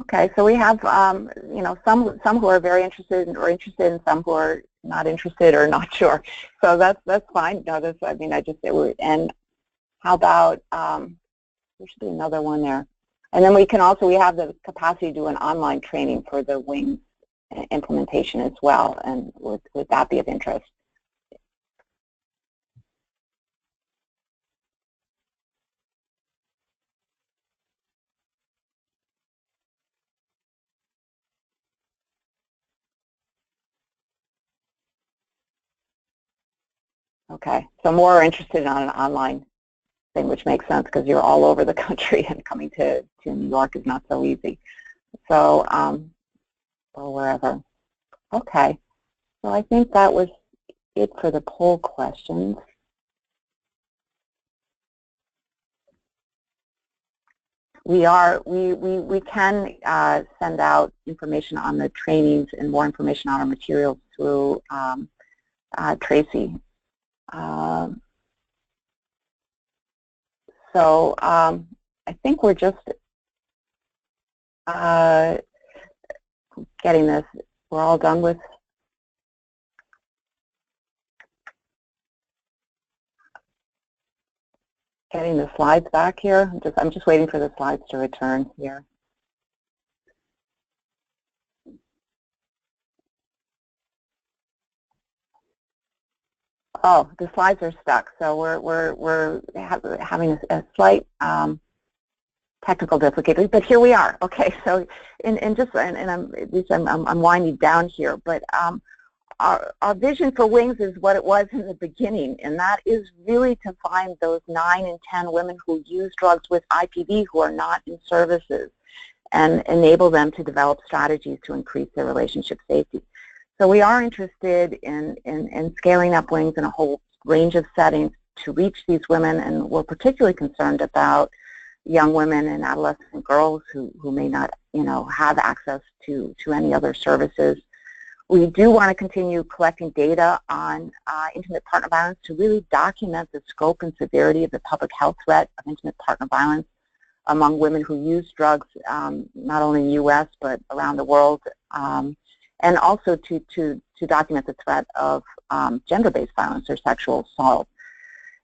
Okay, so we have you know, some who are very interested or interested, and some who are not interested or not sure. So that's fine. No, that's, I mean, I just, and how about there should be another one there. And then we can also, we have the capacity to do an online training for the wings implementation as well. And would that be of interest? Okay, so more are interested on an online thing, which makes sense because you're all over the country and coming to New York is not so easy. So, or wherever. Okay, so I think that was it for the poll questions. We can send out information on the trainings and more information on our materials through Tracy. So I think we're just getting this. We're all done with. Getting the slides back here. I'm just waiting for the slides to return here. Oh, the slides are stuck. So we're having a slight technical difficulty, but here we are. Okay, so I'm winding down here, but our vision for Wings is what it was in the beginning, and that is really to find those 9 in 10 women who use drugs with IPV who are not in services and enable them to develop strategies to increase their relationship safety. So we are interested in scaling up Wings in a whole range of settings to reach these women, and we're particularly concerned about young women and adolescent girls who may not, have access to any other services. We do want to continue collecting data on intimate partner violence to really document the scope and severity of the public health threat of intimate partner violence among women who use drugs, not only in the U.S. but around the world, and also to document the threat of gender-based violence or sexual assault,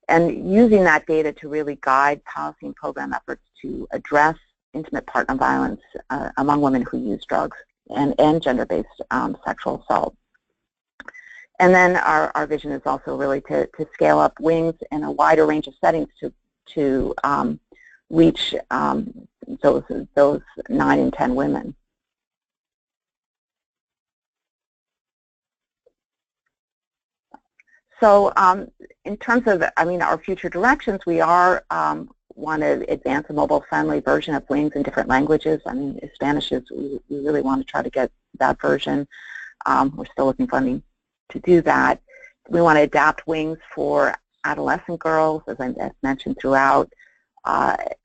and using that data to really guide policy and program efforts to address intimate partner violence among women who use drugs and gender-based sexual assault. And then our vision is also really to scale up WINGS in a wider range of settings to reach those 9 in 10 women. So in terms of, our future directions, we want to advance a mobile-friendly version of WINGS in different languages. Spanish is, we really want to try to get that version. We're still looking for funding to do that. We want to adapt WINGS for adolescent girls, as I mentioned throughout.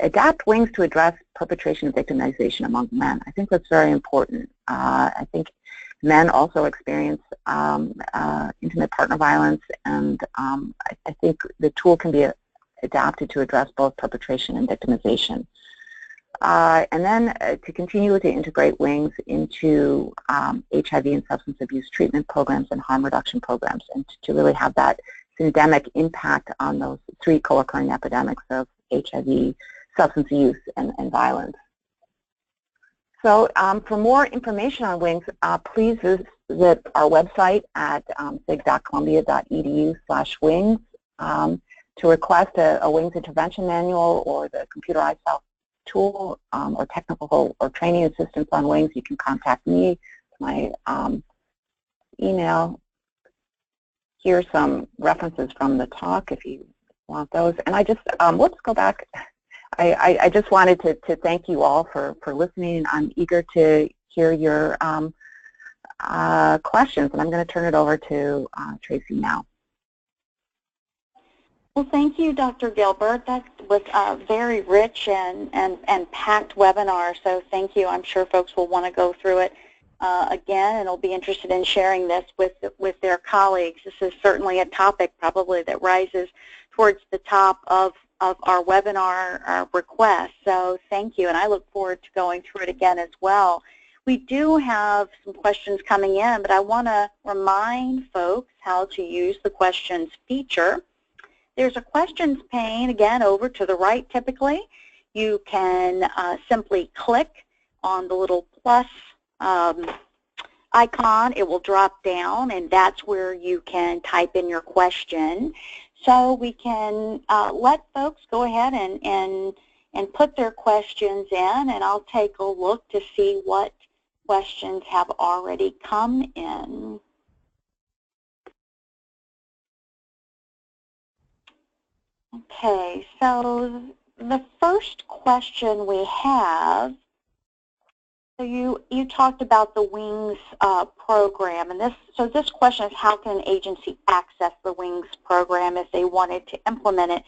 Adapt WINGS to address perpetration and victimization among men. I think that's very important. I think men also experience intimate partner violence, and I think the tool can be adapted to address both perpetration and victimization. And then to continue to integrate WINGS into HIV and substance abuse treatment programs and harm reduction programs, and to really have that syndemic impact on those 3 co-occurring epidemics of HIV, substance use, and violence. So for more information on WINGS, please visit our website at sig.columbia.edu/WINGS to request a WINGS intervention manual or the computerized tool or technical or training assistance on WINGS. You can contact me. My email. Here's some references from the talk if you want those. And I just, let's go back. I just wanted to thank you all for listening. I'm eager to hear your questions, and I'm going to turn it over to Tracy now. Well, thank you, Dr. Gilbert. That was a very rich and packed webinar, so thank you. I'm sure folks will want to go through it again, and will be interested in sharing this with their colleagues. This is certainly a topic probably that rises towards the top of our webinar request. So thank you, and I look forward to going through it again as well. We do have some questions coming in, but I want to remind folks how to use the questions feature. There's a questions pane, again, over to the right typically. You can simply click on the little plus icon. It will drop down, and that's where you can type in your question. So we can let folks go ahead and put their questions in, and I'll take a look to see what questions have already come in. Okay, so the first question we have, so you talked about the WINGS program, and this question is, how can an agency access the WINGS program if they wanted to implement it?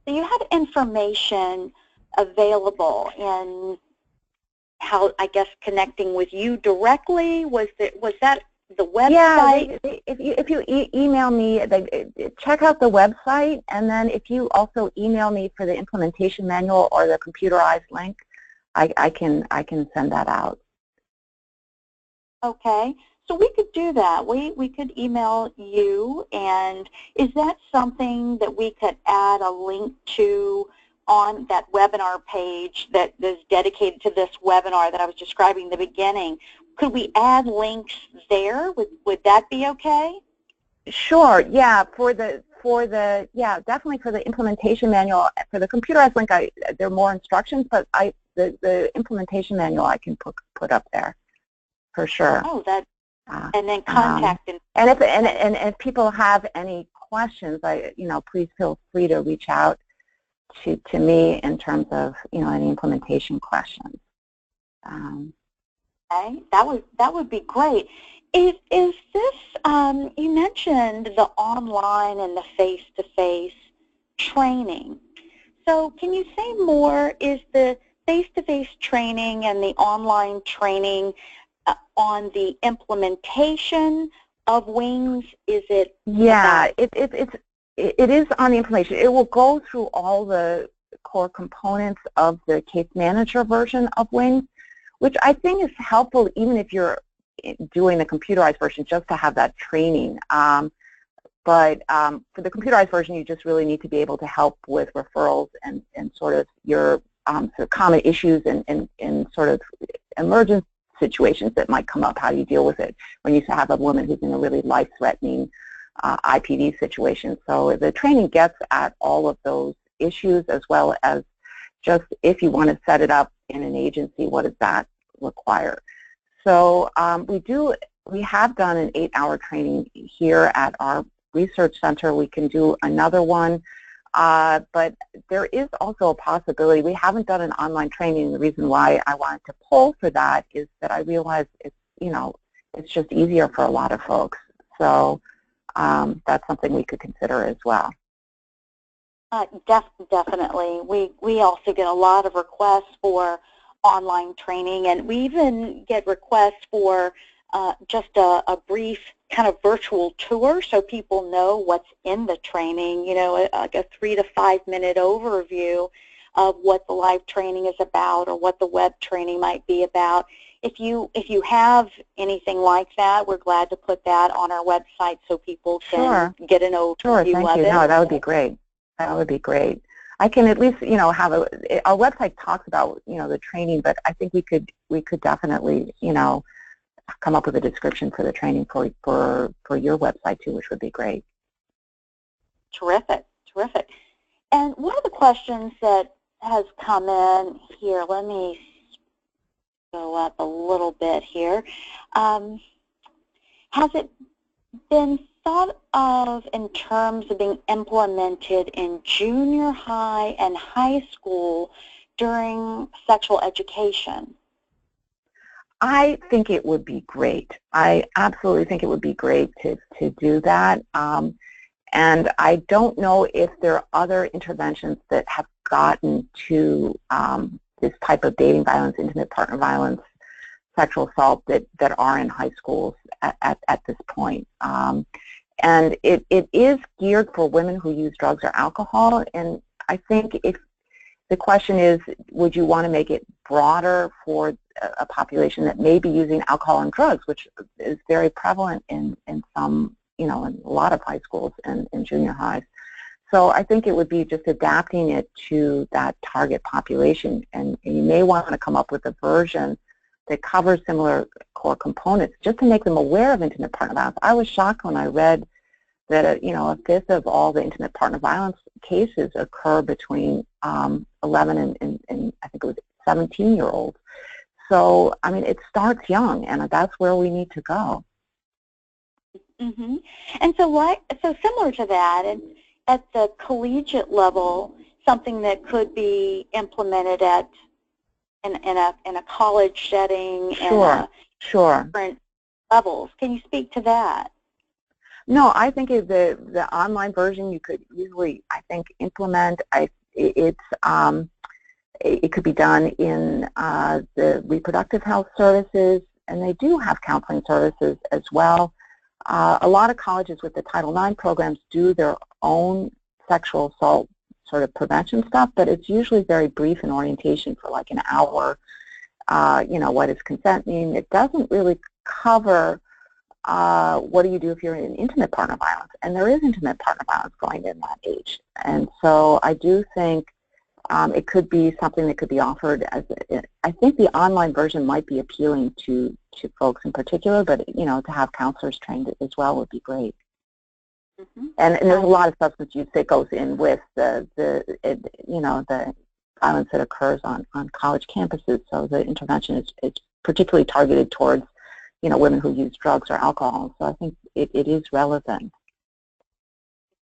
So you had information available in how, I guess, connecting with you directly. Was that the website? Yeah, if you email me, check out the website, and then if you also email me for the implementation manual or the computerized link, I can send that out. Okay, so we could do that. We could email you, and is that something that we could add a link to on that webinar page that is dedicated to this webinar that I was describing in the beginning? Could we add links there? Would that be okay? Sure. Yeah. Yeah, definitely for the implementation manual. For the computerized link, there are more instructions, but the implementation manual I can put up there for sure. Oh, that. And then contact. And if people have any questions, please feel free to reach out to me in terms of any implementation questions. Okay, that would be great. Is this, you mentioned the online and the face-to-face training. So can you say more? Is the face-to-face training and the online training on the implementation of WINGS? Is it? Yeah, it is on the implementation. It will go through all the core components of the case manager version of WINGS, which I think is helpful even if you're doing the computerized version, just to have that training. But for the computerized version, you just really need to be able to help with referrals and sort of your sort of common issues and sort of emergent situations that might come up. How do you deal with it when you have a woman who's in a really life-threatening IPD situation? So the training gets at all of those issues, as well as just if you want to set it up in an agency, what does that require? So we have done an 8-hour training here at our research center. We can do another one, but there is also a possibility. We haven't done an online training. The reason why I wanted to poll for that is that I realize it's just easier for a lot of folks. So that's something we could consider as well. Definitely. We also get a lot of requests for online training, and we even get requests for just a brief kind of virtual tour so people know what's in the training, like a 3 to 5 minute overview of what the live training is about or what the web training might be about. If you have anything like that, we're glad to put that on our website so people can get an overview Sure, thank of you. it. No, that would be great. That would be great. I can at least, have our website talks about, the training, but I think we could definitely, come up with a description for the training for your website too, which would be great. Terrific, terrific. And one of the questions that has come in here, let me go up a little bit here. Has it been thought of in terms of being implemented in junior high and high school during sexual education? I think it would be great. I absolutely think it would be great to do that. And I don't know if there are other interventions that have gotten to this type of dating violence, intimate partner violence, sexual assault that are in high schools at this point. And it is geared for women who use drugs or alcohol, and I think if the question is, would you want to make it broader for a population that may be using alcohol and drugs, which is very prevalent in some, in a lot of high schools and junior highs. So I think it would be just adapting it to that target population, and you may want to come up with a version that covers similar core components just to make them aware of intimate partner violence. I was shocked when I read that a fifth of all the intimate partner violence cases occur between 11 and I think it was 17-year-olds. So I mean, it starts young, and that's where we need to go. Mm-hmm. And so similar to that, and at the collegiate level, something that could be implemented in a college setting. Sure. Different levels. Can you speak to that? No, I think the online version you could easily, I think, implement. It could be done in the reproductive health services, and they do have counseling services as well. A lot of colleges with the Title IX programs do their own sexual assault sort of prevention stuff, but it's usually very brief in orientation for like an hour. What does consent mean? It doesn't really cover what do you do if you're in intimate partner violence, and there is intimate partner violence going in that age. And so I do think it could be something that could be offered as I think the online version might be appealing to folks in particular, but to have counselors trained as well would be great. Mm-hmm. And there's a lot of substance use that goes in with the violence that occurs on college campuses. So the intervention is particularly targeted towards women who use drugs or alcohol. So I think it is relevant.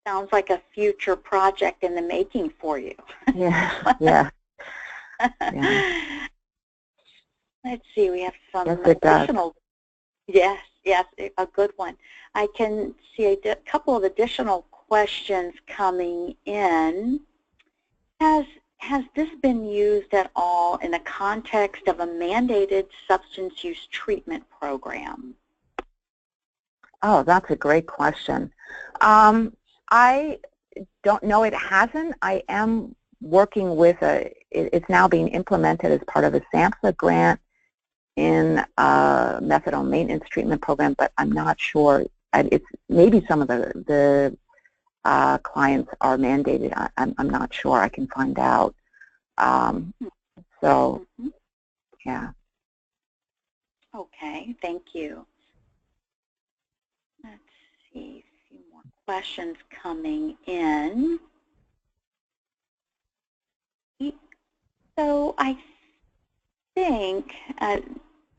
Sounds like a future project in the making for you. Yeah. Let's see, we have some yes, additional. Yes, Yes, a good one. I can see a couple of additional questions coming in. Has this been used at all in the context of a mandated substance use treatment program? Oh, that's a great question. I don't know, it hasn't. I am working with it's now being implemented as part of a SAMHSA grant in a methadone maintenance treatment program, but I'm not sure. It's maybe some of the clients are mandated. I'm not sure. I can find out. Yeah. Okay, thank you. Let's see, a few more questions coming in. So I think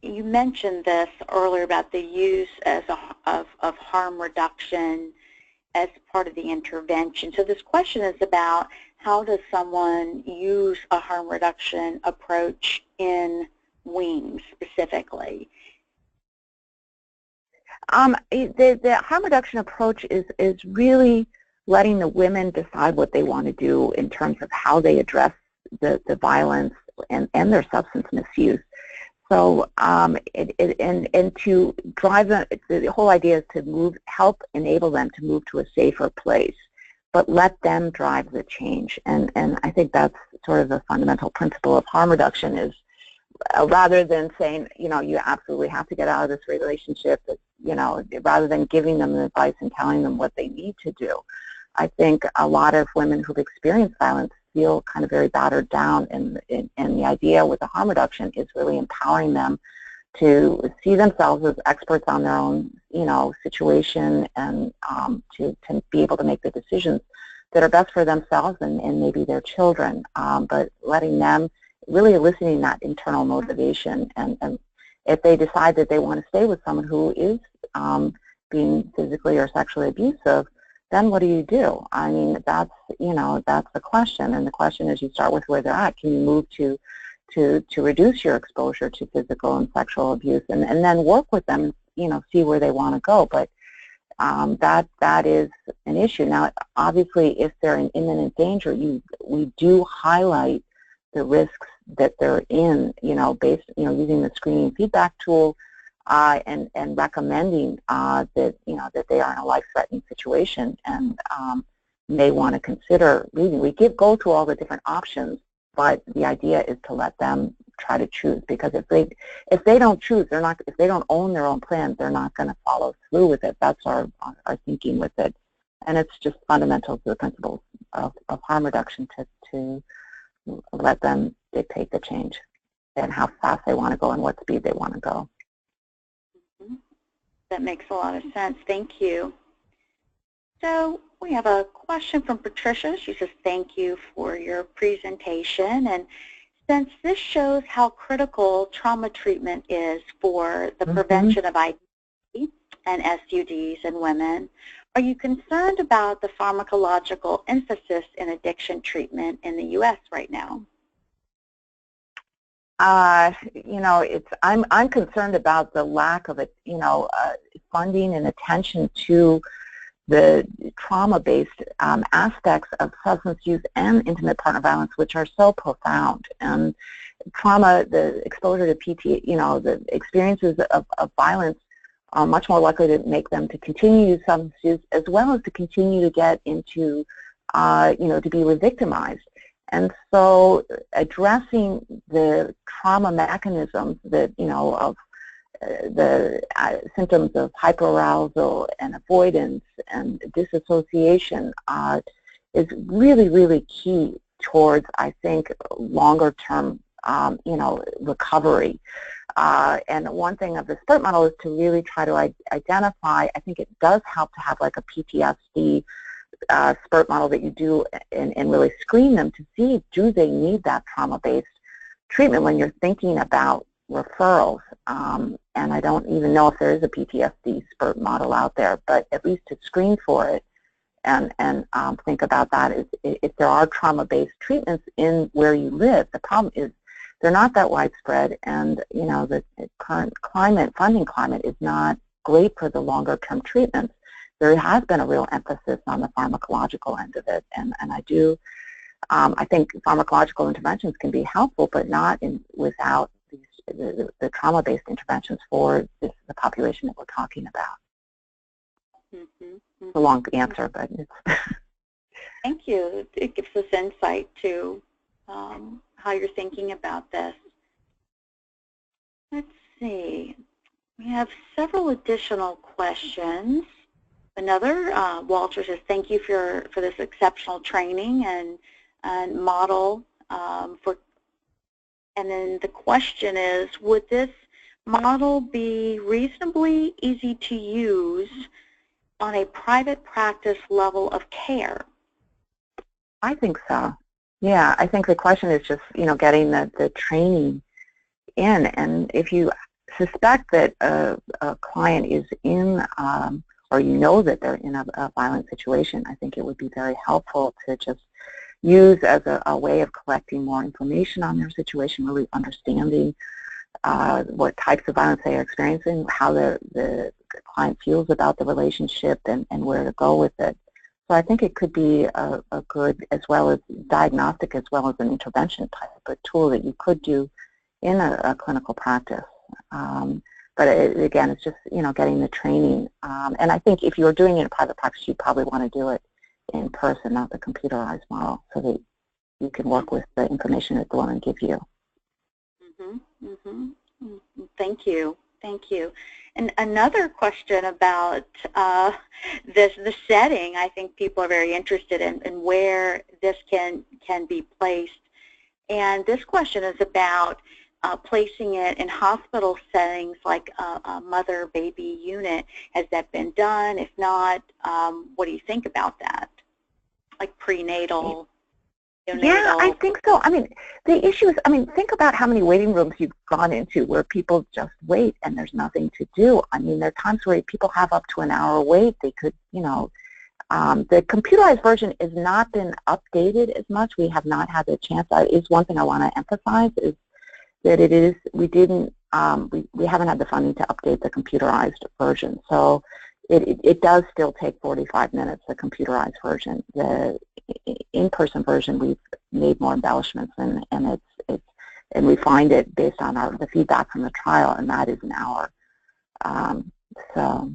you mentioned this earlier about the use of harm reduction as part of the intervention. So this question is about how does someone use a harm reduction approach in WINGS specifically? The harm reduction approach is really letting the women decide what they want to do in terms of how they address the violence and their substance misuse. So and to drive them, the whole idea is to help enable them to move to a safer place, but let them drive the change. And I think that's sort of the fundamental principle of harm reduction is rather than saying, you know, you absolutely have to get out of this relationship, you know, rather than giving them the advice and telling them what they need to do. I think a lot of women who've experienced violence feel kind of very battered down, and the idea with the harm reduction is really empowering them to see themselves as experts on their own, you know, situation, and to be able to make the decisions that are best for themselves and maybe their children, but letting them, really eliciting that internal motivation. And if they decide that they want to stay with someone who is being physically or sexually abusive, then what do you do? I mean, that's, you know, that's the question. And the question is, you start with where they're at. Can you move to reduce your exposure to physical and sexual abuse, and then work with them, you know, see where they want to go. But that is an issue. Now, obviously, if they're in imminent danger, we do highlight the risks that they're in, you know, using the screening feedback tool, and recommending that, you know, that they are in a life-threatening situation and may want to consider leaving. We go through all the different options, but the idea is to let them try to choose, because if they don't choose, if they don't own their own plan, they're not going to follow through with it. That's our thinking with it, and it's just fundamental to the principles of harm reduction to let them dictate the change and how fast they want to go and what speed they want to go. That makes a lot of sense. Thank you. So we have a question from Patricia. She says, thank you for your presentation. And since this shows how critical trauma treatment is for the prevention of IDs and SUDs in women, are you concerned about the pharmacological emphasis in addiction treatment in the U.S. right now? You know, I'm concerned about the lack of funding and attention to the trauma-based aspects of substance use and intimate partner violence, which are so profound. And trauma, the exposure to PT, you know, the experiences of violence are much more likely to make them to continue to use substance use, as well as to continue to get into, to be re-victimized. And so addressing the trauma mechanisms that, you know, of the symptoms of hyperarousal and avoidance and disassociation is really, really key towards, I think, longer-term, recovery. And one thing of the SBIRT model is to really try to identify, I think it does help to have like a PTSD SBIRT model that you do and really screen them to see, do they need that trauma-based treatment when you're thinking about referrals. And I don't even know if there is a PTSD SBIRT model out there, but at least to screen for it and think about that is if there are trauma-based treatments in where you live. The problem is they're not that widespread, and you know the current funding climate is not great for the longer-term treatments, there has been a real emphasis on the pharmacological end of it, and I think pharmacological interventions can be helpful, but not without the trauma-based interventions for the population that we're talking about. It's a long answer, but it's Thank you. It gives us insight to how you're thinking about this. Let's see. We have several additional questions. Another, Walter says, thank you for this exceptional training and model and then the question is, would this model be reasonably easy to use on a private practice level of care? I think so. Yeah, I think the question is just, getting the training in. And if you suspect that a client is in, or that they're in a violent situation, I think it would be very helpful to just use as a way of collecting more information on their situation, really understanding what types of violence they are experiencing, how the client feels about the relationship, and where to go with it. So I think it could be a good, as well as diagnostic, as well as an intervention type of tool that you could do in a clinical practice. But again, it's just, getting the training. And I think if you were doing it in private practice, you'd probably want to do it in person, not the computerized model, so that you can work with the information that they want to give you. Thank you. Thank you. And another question about the setting. I think people are very interested in where this can be placed. And this question is about placing it in hospital settings like a mother-baby unit. Has that been done? If not, what do you think about that? Like prenatal, neonatal? Yeah, I think so. I mean, the issue is, think about how many waiting rooms you've gone into where people just wait and there's nothing to do. I mean, there are times where people have up to an hour wait. They could, the computerized version has not been updated as much. We have not had the chance. That is one thing I want to emphasize, is that we haven't had the funding to update the computerized version. So it does still take 45 minutes, the computerized version. The in-person version, we've made more embellishments, and we find it based on the feedback from the trial, and that is an hour. So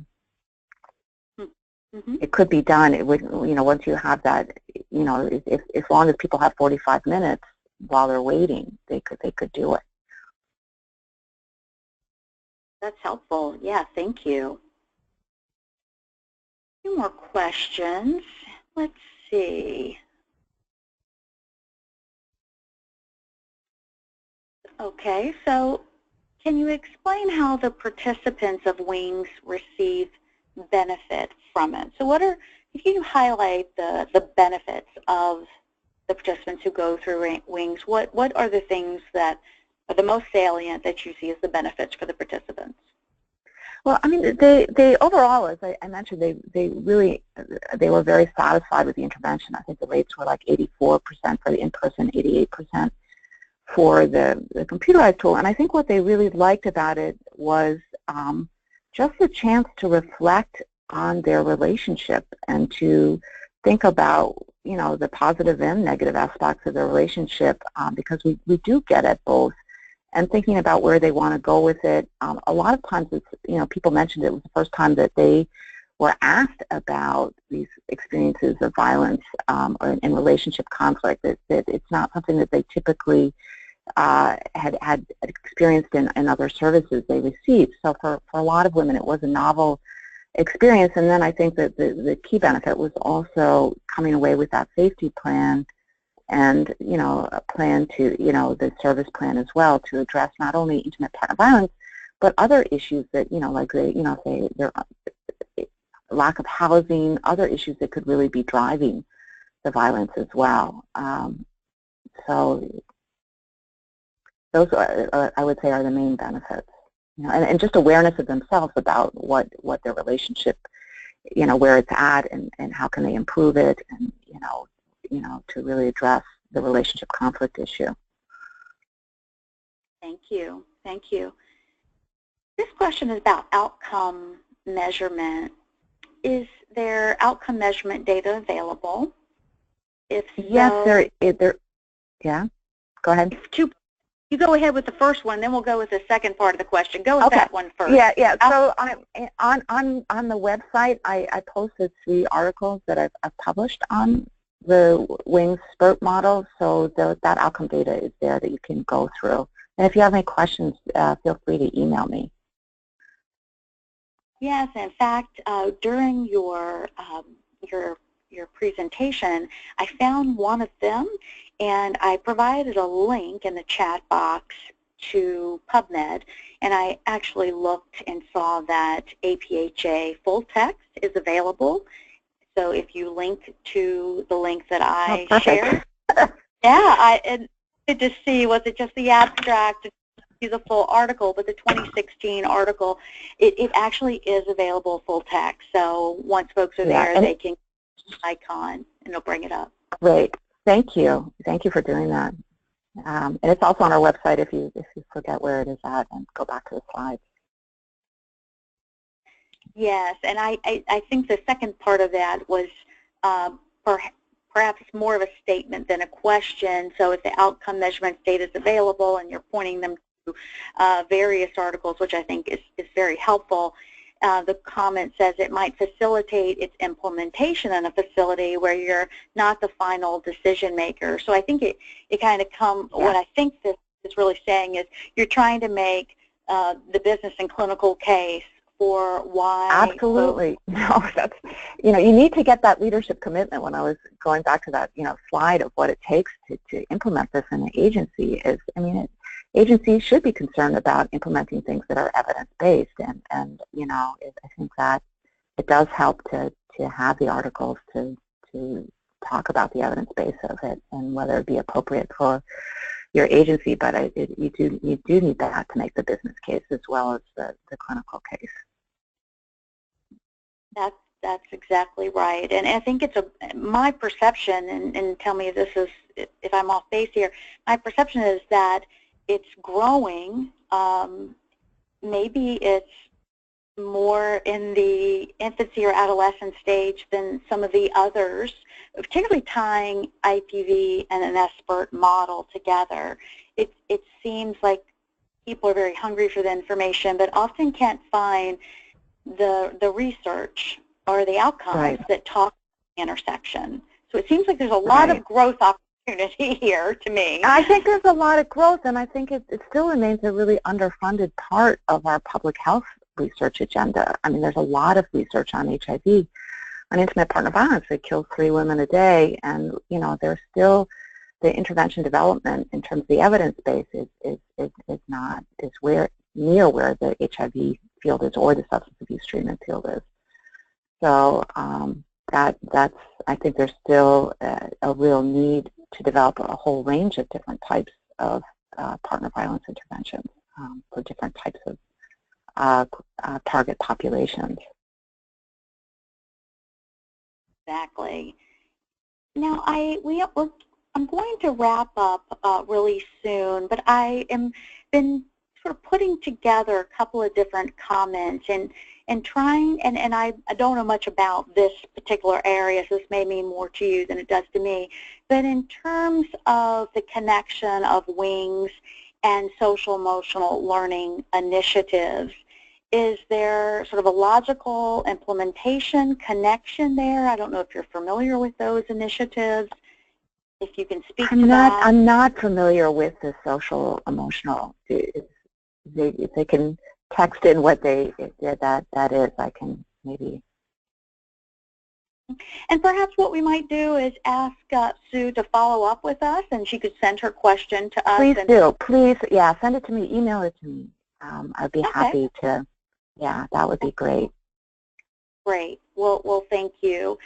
it could be done. It would, once you have that, if as long as people have 45 minutes while they're waiting, they could do it. That's helpful. Yeah, thank you. A few more questions. Let's see. Okay, so can you explain how the participants of WINGS receive benefit from it? So if you highlight the benefits of the participants who go through WINGS, what are the things that are the most salient that you see as the benefits for the participants? Well, they overall, as I mentioned, they were very satisfied with the intervention. I think the rates were like 84% for the in-person, 88% for the computerized tool. And I think what they really liked about it was just the chance to reflect on their relationship and to think about, the positive and negative aspects of their relationship, because we do get at both. And thinking about where they want to go with it. A lot of times it's, people mentioned it was the first time that they were asked about these experiences of violence or in relationship conflict, that it's not something that they typically had experienced in other services they received. So for a lot of women, it was a novel experience. And then I think that the key benefit was also coming away with that safety plan, and a plan to, the service plan as well, to address not only intimate partner violence, but other issues that, like say their lack of housing, other issues that could really be driving the violence as well. So those I would say are the main benefits, and just awareness of themselves about what their relationship, where it's at, and how can they improve it, and to really address the relationship conflict issue. Thank you. Thank you. This question is about outcome measurement, is there outcome measurement data available? If so, yes, yeah, go ahead. You go ahead with the first one, then we'll go with the second part of the question. Go with that one first. Yeah. So on the website, I posted 3 articles that I've published on the WINGS SBIRT model, so that outcome data is there that you can go through. And if you have any questions, feel free to email me. Yes, in fact, during your presentation, I found one of them, and I provided a link in the chat box to PubMed, and I actually looked and saw that APHA full text is available. So if you link to the link that I shared, and to see, was it just the abstract, see the full article, but the 2016 article, it actually is available full text. So once folks are there, they can icon and it'll bring it up. Great, thank you for doing that. And it's also on our website if you forget where it is at, and go back to the slides. Yes, and I think the second part of that was perhaps more of a statement than a question. So if the outcome measurement data is available and you're pointing them to various articles, which I think is very helpful, the comment says it might facilitate its implementation in a facility where you're not the final decision maker. So I think it kind of what I think this is really saying is you're trying to make the business and clinical case for why. Absolutely. No, that's, you need to get that leadership commitment. When I was going back to that, slide of what it takes to implement this in an agency is, agencies should be concerned about implementing things that are evidence-based, and I think that it does help to have the articles to talk about the evidence base of it and whether it be appropriate for your agency, but you do need that to make the business case as well as the clinical case. That's exactly right, and I think it's my perception, and tell me if I'm off base here. My perception is that it's growing. Maybe it's more in the infancy or adolescent stage than some of the others, particularly tying IPV and an SBIRT model together. It seems like people are very hungry for the information, but often can't find the research or the outcomes that talk about the intersection. So it seems like there's a lot of growth opportunity here to me. I think there's a lot of growth, and I think it still remains a really underfunded part of our public health research agenda. There's a lot of research on HIV, on intimate partner violence that kills 3 women a day, and there's still the intervention development in terms of the evidence base is near where the HIV field is or the substance abuse treatment field is. So that's I think there's still a real need to develop a whole range of different types of partner violence interventions for different types of target populations. Exactly. Now, I'm going to wrap up really soon, but I am been sort of putting together a couple of different comments and trying, and I don't know much about this particular area, so this may mean more to you than it does to me, but in terms of the connection of WINGS and social emotional learning initiatives, is there sort of a logical implementation connection there? I don't know if you're familiar with those initiatives. If you can speak to that. I'm not familiar with the social emotional. If they can text in what that is, I can maybe. And perhaps what we might do is ask Sue to follow up with us, and she could send her question to us. Please do. Please, yeah, send it to me. Email it to me. I'd be happy to. Yeah, that would be great. Great. Well, thank you.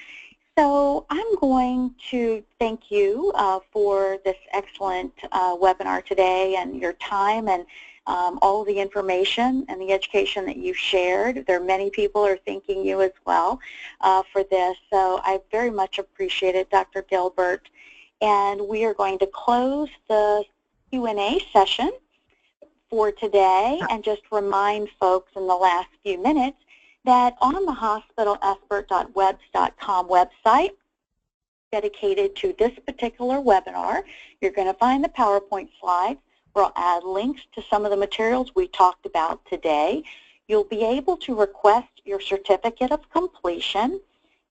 So I'm going to thank you for this excellent webinar today and your time and all of the information and the education that you shared. There are many people who are thanking you as well for this, so I very much appreciate it, Dr. Gilbert. And we are going to close the Q&A session for today and just remind folks in the last few minutes that on the hospital.sbirt.webs.com website dedicated to this particular webinar, you're going to find the PowerPoint slides where I'll add links to some of the materials we talked about today. You'll be able to request your certificate of completion.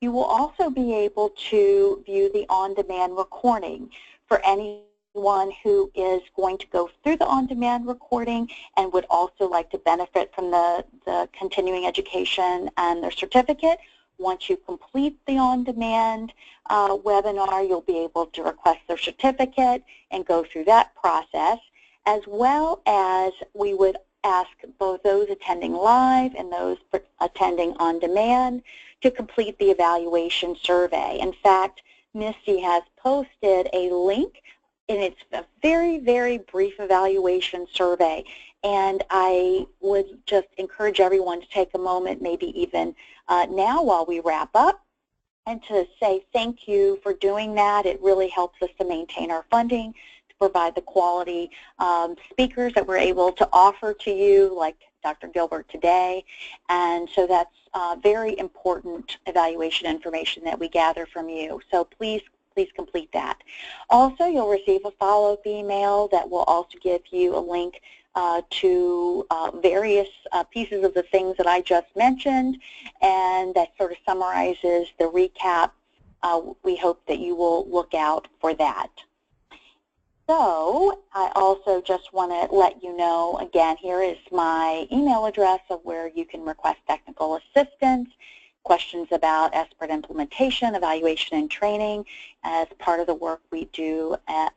You will also be able to view the on-demand recording for anyone who is going to go through the on-demand recording and would also like to benefit from the continuing education and their certificate. Once you complete the on-demand webinar, you'll be able to request their certificate and go through that process, as well as we would ask both those attending live and those attending on demand to complete the evaluation survey. In fact, Misty has posted a link, and it's a very, very brief evaluation survey. And I would just encourage everyone to take a moment, maybe even now while we wrap up, and to say thank you for doing that. It really helps us to maintain our funding, to provide the quality speakers that we're able to offer to you, like Dr. Gilbert today. And so that's very important evaluation information that we gather from you. So please complete that. Also, you'll receive a follow-up email that will also give you a link to various pieces of the things that I just mentioned, and that sort of summarizes the recap. We hope that you will look out for that. So I also just want to let you know, again, here is my email address of where you can request technical assistance, questions about SBIRT implementation, evaluation, and training as part of the work we do at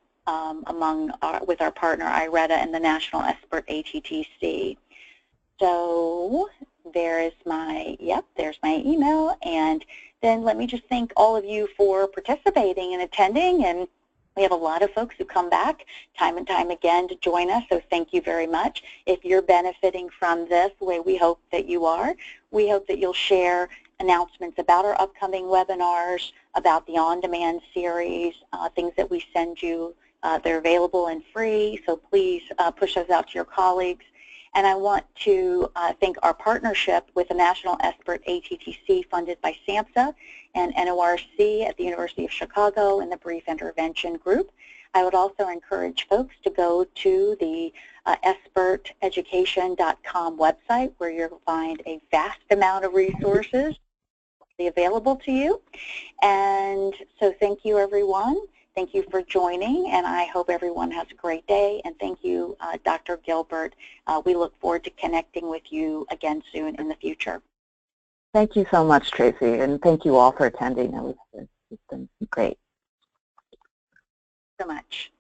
with our partner IRETA and the National SBIRT ATTC. So there's my email, and then let me just thank all of you for participating and attending, and we have a lot of folks who come back time and time again to join us, so thank you very much. If you're benefiting from this the way we hope that you are, we hope that you'll share announcements about our upcoming webinars, about the on-demand series, things that we send you. They're available and free, so please push those out to your colleagues. And I want to thank our partnership with the National SBIRT ATTC funded by SAMHSA and NORC at the University of Chicago and the Brief Intervention Group. I would also encourage folks to go to the SBIRTeducation.com website, where you'll find a vast amount of resources available to you. And so thank you, everyone. Thank you for joining, and I hope everyone has a great day. And thank you, Dr. Gilbert. We look forward to connecting with you again soon in the future. Thank you so much, Tracy, and thank you all for attending. It's been great. So much.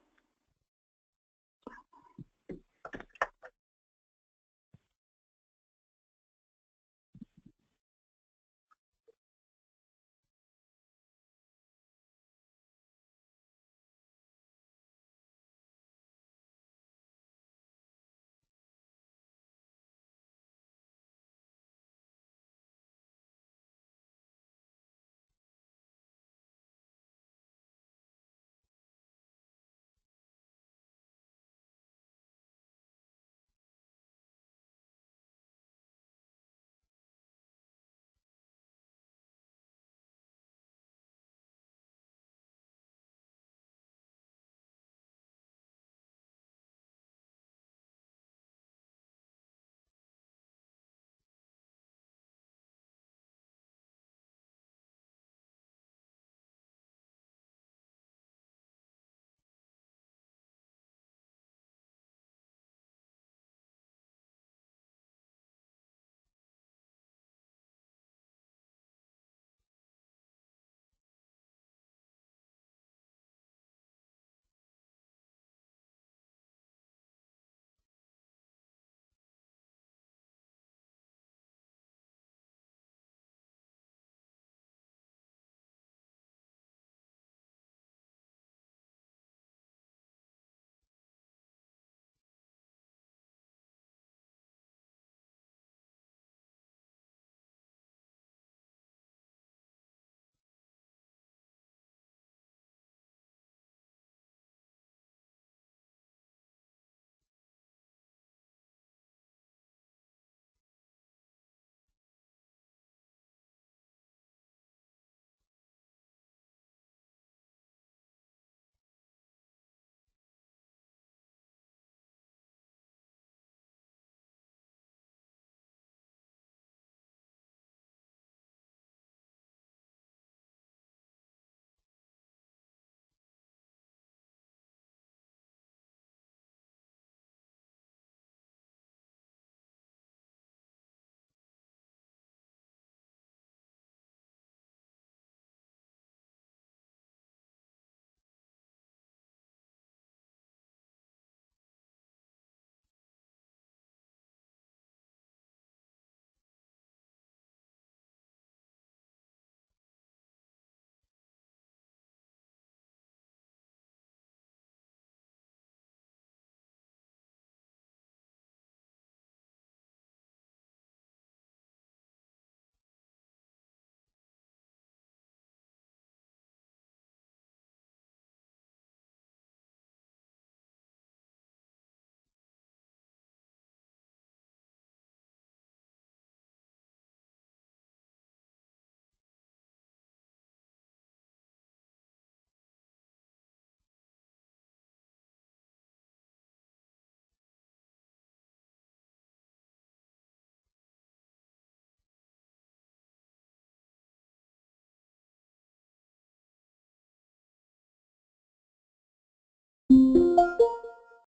you.